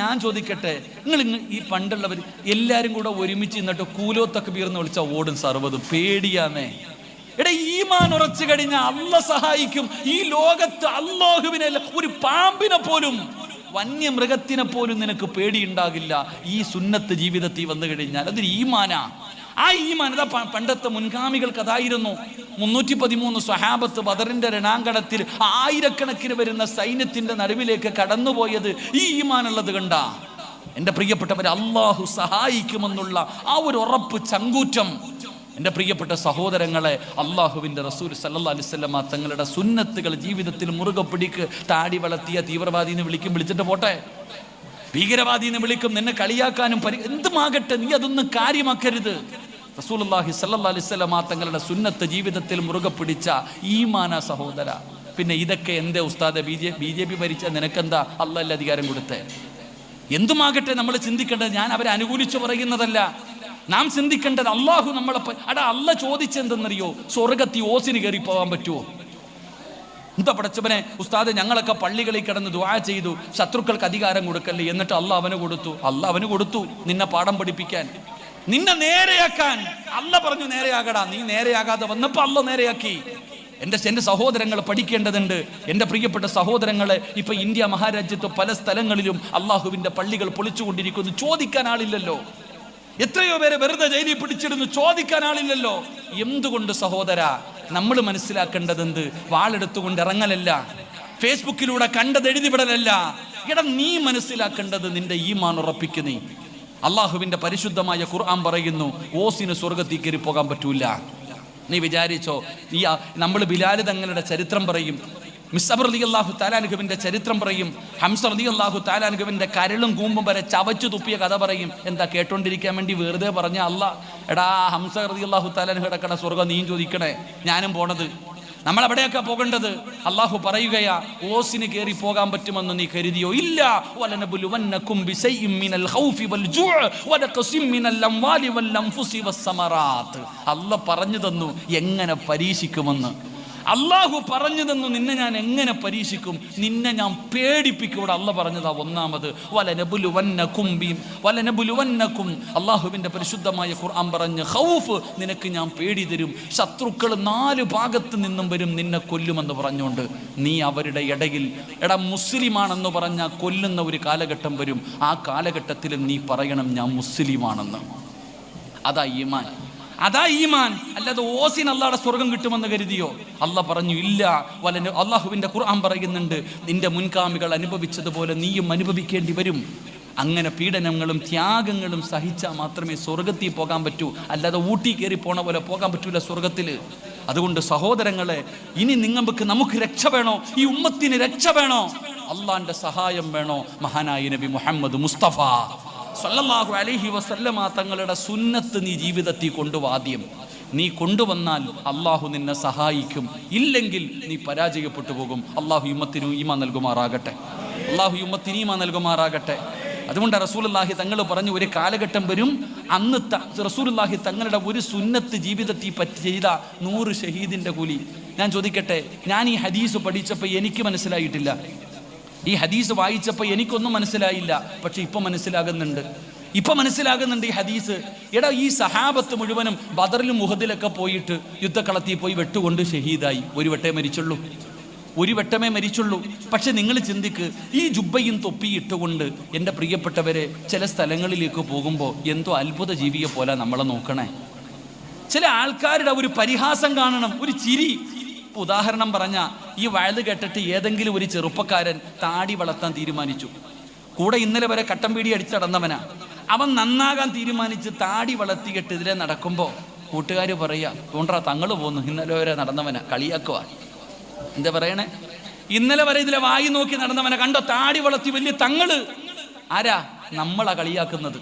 ഞാൻ ചോദിക്കട്ടെ, നിങ്ങൾ ഈ പണ്ടുള്ളവർ എല്ലാവരും കൂടെ ഒരുമിച്ച് നിന്നിട്ട് കൂലോ തക്ബീർന്ന് വിളിച്ചാൽ ഓടും സർവ്വതും. പേടിയാന്നേ. എടാ, ഈമാൻ ഉറച്ചു കഴിഞ്ഞാൽ അല്ലാഹ് സഹായിക്കും. ഈ ലോകത്ത് അല്ലാഹുവിനെ, ഒരു പാമ്പിനെ പോലും, വന്യമൃഗത്തിനെ പോലും നിനക്ക് പേടിയുണ്ടാകില്ല ഈ സുന്നത്ത് ജീവിതത്തിൽ വന്നു കഴിഞ്ഞാൽ. അതൊരു ഈമാനാ. ആ ഈമാൻ ഇതാ പണ്ടത്തെ മുൻഗാമികൾക്ക് അതായിരുന്നു. 313 സ്വഹാബത്ത് ബദറിന്റെ രണാങ്കണത്തിൽ ആയിരക്കണക്കിന് വരുന്ന സൈന്യത്തിന്റെ നടുവിലേക്ക് കടന്നുപോയത് ഈ ഈമാനുള്ളത് കണ്ടാ. എൻ്റെ പ്രിയപ്പെട്ടവരെ, അല്ലാഹു സഹായിക്കുമെന്നുള്ള ആ ഒരു ഉറപ്പ്, ചങ്കൂറ്റം, എൻ്റെ പ്രിയപ്പെട്ട സഹോദരങ്ങളെ, അല്ലാഹുവിൻ്റെ റസൂൽ സല്ലല്ലാഹു അലൈഹി വസല്ലം തങ്ങളുടെ സുന്നത്തുകൾ ജീവിതത്തിൽ മുറുകെ പിടിക്ക്. താടി വളർത്തിയ തീവ്രവാദിനെ വിളിച്ചിട്ട് പോട്ടെ, ഭീകരവാദിനെ വിളിക്കും, നിന്നെ കളിയാക്കാനും എന്തുമാകട്ടെ, നീ അതൊന്നും കാര്യമാക്കരുത്. റസൂലുള്ളാഹി സ്വല്ലല്ലാഹു അലൈഹി വസല്ലം തങ്ങളുടെ സുന്നത്ത് ജീവിതത്തിൽ മുറുകെ പിടിച്ച ഈമാന സഹോദര. പിന്നെ ഇതൊക്കെ എന്തേ ഉസ്താദെ, ബി.ജെ.പി ഭരിച്ച നിനക്കെന്താ അല്ലാഹ് അധികാരം കൊടുത്തേ? എന്തുമാകട്ടെ, നമ്മൾ ചിന്തിക്കേണ്ടത് ഞാൻ അവരെ അനുകൂലിച്ചു പറയുന്നതല്ല. നാം ചിന്തിക്കേണ്ടത് അള്ളാഹു നമ്മളെ അല്ല ചോദിച്ചെന്തെന്നറിയോ? സ്വർഗത്തിൽ ഓസിന് കയറി പോകാൻ പറ്റുമോ? എന്താ പടച്ചവനെ ഉസ്താദ്, ഞങ്ങളൊക്കെ പള്ളികളിൽ കിടന്ന് ദുആ ചെയ്തു, ശത്രുക്കൾക്ക് അധികാരം കൊടുക്കല്ലേ, എന്നിട്ട് അല്ലാഹ് അവന് കൊടുത്തു. അല്ലാഹ് അവന് കൊടുത്തു നിന്നെ പാഠം പഠിപ്പിക്കാൻ, നിന്നെ നേരെയാക്കാൻ. അല്ലാഹ് പറഞ്ഞു നേരെയാകടാ. നീ നേരെയാകാതെ വന്നപ്പോൾ അല്ലാഹ് നേരെയാക്കി. എൻ്റെ സഹോദരങ്ങൾ പഠിക്കേണ്ടതുണ്ട്. എൻ്റെ പ്രിയപ്പെട്ട സഹോദരങ്ങളെ, ഇപ്പൊ ഇന്ത്യ മഹാരാജ്യത്ത് പല സ്ഥലങ്ങളിലും അള്ളാഹുവിൻ്റെ പള്ളികൾ പൊളിച്ചുകൊണ്ടിരിക്കുന്നു. ചോദിക്കാൻ ആളില്ലല്ലോ. എത്രയോ പേരെ വെറുതെ ജയിലിൽ പിടിച്ചിരുന്നു, ചോദിക്കാൻ ആളില്ലല്ലോ. എന്തുകൊണ്ട് സഹോദര? നമ്മൾ മനസ്സിലാക്കേണ്ടതെന്ത്? വാളെടുത്തുകൊണ്ട് ഇറങ്ങലല്ല, ഫേസ്ബുക്കിലൂടെ കണ്ടത് എഴുതിവിടലല്ല. എടാ, നീ മനസ്സിലാക്കേണ്ടത് നിന്റെ ഈമാൻ ഉറപ്പിക്കുന്നേ. അള്ളാഹുവിന്റെ പരിശുദ്ധമായ ഖുർആൻ പറയുന്നു, ഓസിന് സ്വർഗത്തിൽ കയറി പോകാൻ പറ്റൂല. നീ വിചാരിച്ചോ? നമ്മൾ ബിലാൽ തങ്ങളുടെ ചരിത്രം പറയും, മിസ്അബ് റളിയല്ലാഹു തആല അൻഹുവിന്റെ ചരിത്രം പറയും, ഹംസ റളിയല്ലാഹു തആല അൻഹുവിന്റെ കരളും കൂമ്പും വരെ ചവച്ചു തുപ്പിയ കഥ പറയും. എന്താ, കേട്ടോണ്ടിരിക്കാൻ വേണ്ടി വെറുതെ പറഞ്ഞ അല്ലാഹ്? എടാ, ഹംസ റളിയല്ലാഹു തആല അൻഹു കിടക്കണ സ്വർഗ്ഗം നീയും ചോദിക്കണേ, ഞാനും പോണത്. നമ്മൾ എവിടെയൊക്കെ പോകേണ്ടത്? അള്ളാഹു പറയുകയാ, ഓസിന് കയറി പോകാൻ പറ്റുമെന്ന് നീ കരുതിയോ? ഇല്ല. വലനബുലുവന്നകും ബിശൈഇൻ മിനൽ ഖൗഫി വൽ ജൂഅ് വനഖസിം മിനൽ അംവാലി വൽ അൻഫുസി വസ്സമറാത്ത്. അല്ലാഹ് പറഞ്ഞു തന്നു എങ്ങനെ പരീക്ഷിക്കുമെന്ന്. അള്ളാഹു പറഞ്ഞു തന്നു നിന്നെ ഞാൻ എങ്ങനെ പരീക്ഷിക്കും, നിന്നെ ഞാൻ പേടിപ്പിക്കും. ഇവിടെ അള്ളാഹ് പറഞ്ഞതാ ഒന്നാമത്, വലനബുലുവന്നകും. അള്ളാഹുവിന്റെ പരിശുദ്ധമായ ഖുർആൻ പറഞ്ഞ് ഖൗഫ്, നിനക്ക് ഞാൻ പേടി തരും. ശത്രുക്കൾ 4 ഭാഗത്ത് നിന്നും വരും, നിന്നെ കൊല്ലുമെന്ന് പറഞ്ഞുകൊണ്ട് നീ അവരുടെ ഇടയിൽ മുസ്ലിമാണെന്ന് പറഞ്ഞാൽ കൊല്ലുന്ന ഒരു കാലഘട്ടം വരും. ആ കാലഘട്ടത്തിലും നീ പറയണം ഞാൻ മുസ്ലിമാണെന്ന്. അതാ ഈമാൻ. അതാ ഈമാൻ. അല്ലാതെ ഓസിന് അള്ളാഹുടെ സ്വർഗം കിട്ടുമെന്ന് കരുതിയോ? അള്ളാഹ് പറഞ്ഞു ഇല്ല. അള്ളാഹുവിന്റെ ഖുർആൻ പറയുന്നുണ്ട്, നിന്റെ മുൻഗാമികൾ അനുഭവിച്ചതുപോലെ നീയും അനുഭവിക്കേണ്ടി വരും. അങ്ങനെ പീഡനങ്ങളും ത്യാഗങ്ങളും സഹിച്ചാൽ മാത്രമേ സ്വർഗത്തിൽ പോകാൻ പറ്റൂ. അല്ലാതെ ഊട്ടി കയറി പോണ പോലെ പോകാൻ പറ്റൂല സ്വർഗത്തിൽ. അതുകൊണ്ട് സഹോദരങ്ങളെ, ഇനി നമുക്ക് രക്ഷ വേണോ? ഈ ഉമ്മത്തിന് രക്ഷ വേണോ? അള്ളാന്റെ സഹായം വേണോ? മഹാനായ നബി മുഹമ്മദ് മുസ്തഫ സല്ലല്ലാഹു അലൈഹി വസല്ലമ തങ്ങളുടെ സുന്നത്ത് നീ ജീവിതത്തിൽ കൊണ്ടുവാദ്യം. നീ കൊണ്ടുവന്നാൽ അള്ളാഹു നിന്നെ സഹായിക്കും. ഇല്ലെങ്കിൽ നീ പരാജയപ്പെട്ടു പോകും. അള്ളാഹു ഉമ്മത്തിനും ഈമാൻ നൽകുമാറാകട്ടെ. അള്ളാഹു ഉമ്മത്തിന് ഈമാൻ നൽകുമാറാകട്ടെ. അതുകൊണ്ട് റസൂലുള്ളാഹി തങ്ങൾ പറഞ്ഞു, ഒരു കാലഘട്ടം വരും, അന്ന് റസൂലുള്ളാഹി തങ്ങളുടെ ഒരു സുന്നത്ത് ജീവിതത്തിൽ ചെയ്ത 100 ഷഹീദിന്റെ കൂലി. ഞാൻ ചോദിക്കട്ടെ, ഞാൻ ഈ ഹദീസ് പഠിച്ചപ്പോൾ എനിക്ക് മനസ്സിലായിട്ടില്ല, ഈ ഹദീസ് വായിച്ചപ്പോൾ എനിക്കൊന്നും മനസ്സിലായില്ല. പക്ഷെ ഇപ്പൊ മനസ്സിലാകുന്നുണ്ട് ഈ ഹദീസ്. എടാ, ഈ സഹാബത്ത് മുഴുവനും ബദറിലും ഉഹദിലൊക്കെ പോയിട്ട് യുദ്ധക്കളത്തിൽ പോയി വെട്ടുകൊണ്ട് ഷഹീദായി. ഒരു വട്ടമേ മരിച്ചുള്ളൂ. പക്ഷെ നിങ്ങൾ ചിന്തിക്ക്, ഈ ജുബ്ബയും തൊപ്പി ഇട്ടുകൊണ്ട് എൻ്റെ പ്രിയപ്പെട്ടവരെ ചില സ്ഥലങ്ങളിലേക്ക് പോകുമ്പോൾ എന്തോ അത്ഭുത ജീവിയെ പോലെ നമ്മളെ നോക്കണേ. ചില ആൾക്കാരുടെ ഒരു പരിഹാസം കാണണം, ഒരു ചിരി. ഉദാഹരണം പറഞ്ഞ, ഈ വയത് കേട്ടിട്ട് ഏതെങ്കിലും ഒരു ചെറുപ്പക്കാരൻ താടി വളർത്താൻ തീരുമാനിച്ചു. കൂടെ ഇന്നലെ വരെ കട്ടൻ പീടി അടിച്ചടന്നവനാ. അവൻ നന്നാകാൻ തീരുമാനിച്ച് താടി വളർത്തിയിട്ട് ഇതിലെ നടക്കുമ്പോൾ കൂട്ടുകാർ പറയുക, തോണ്ടാ തങ്ങൾ പോന്നു, ഇന്നലെ വരെ നടന്നവനാ, കളിയാക്കുക. എന്താ പറയണേ? ഇന്നലെ വരെ ഇതിലെ വായി നോക്കി നടന്നവനെ കണ്ടോ, താടി വളർത്തി വലിയ തങ്ങള്. ആരാ? നമ്മളാ കളിയാക്കുന്നത്.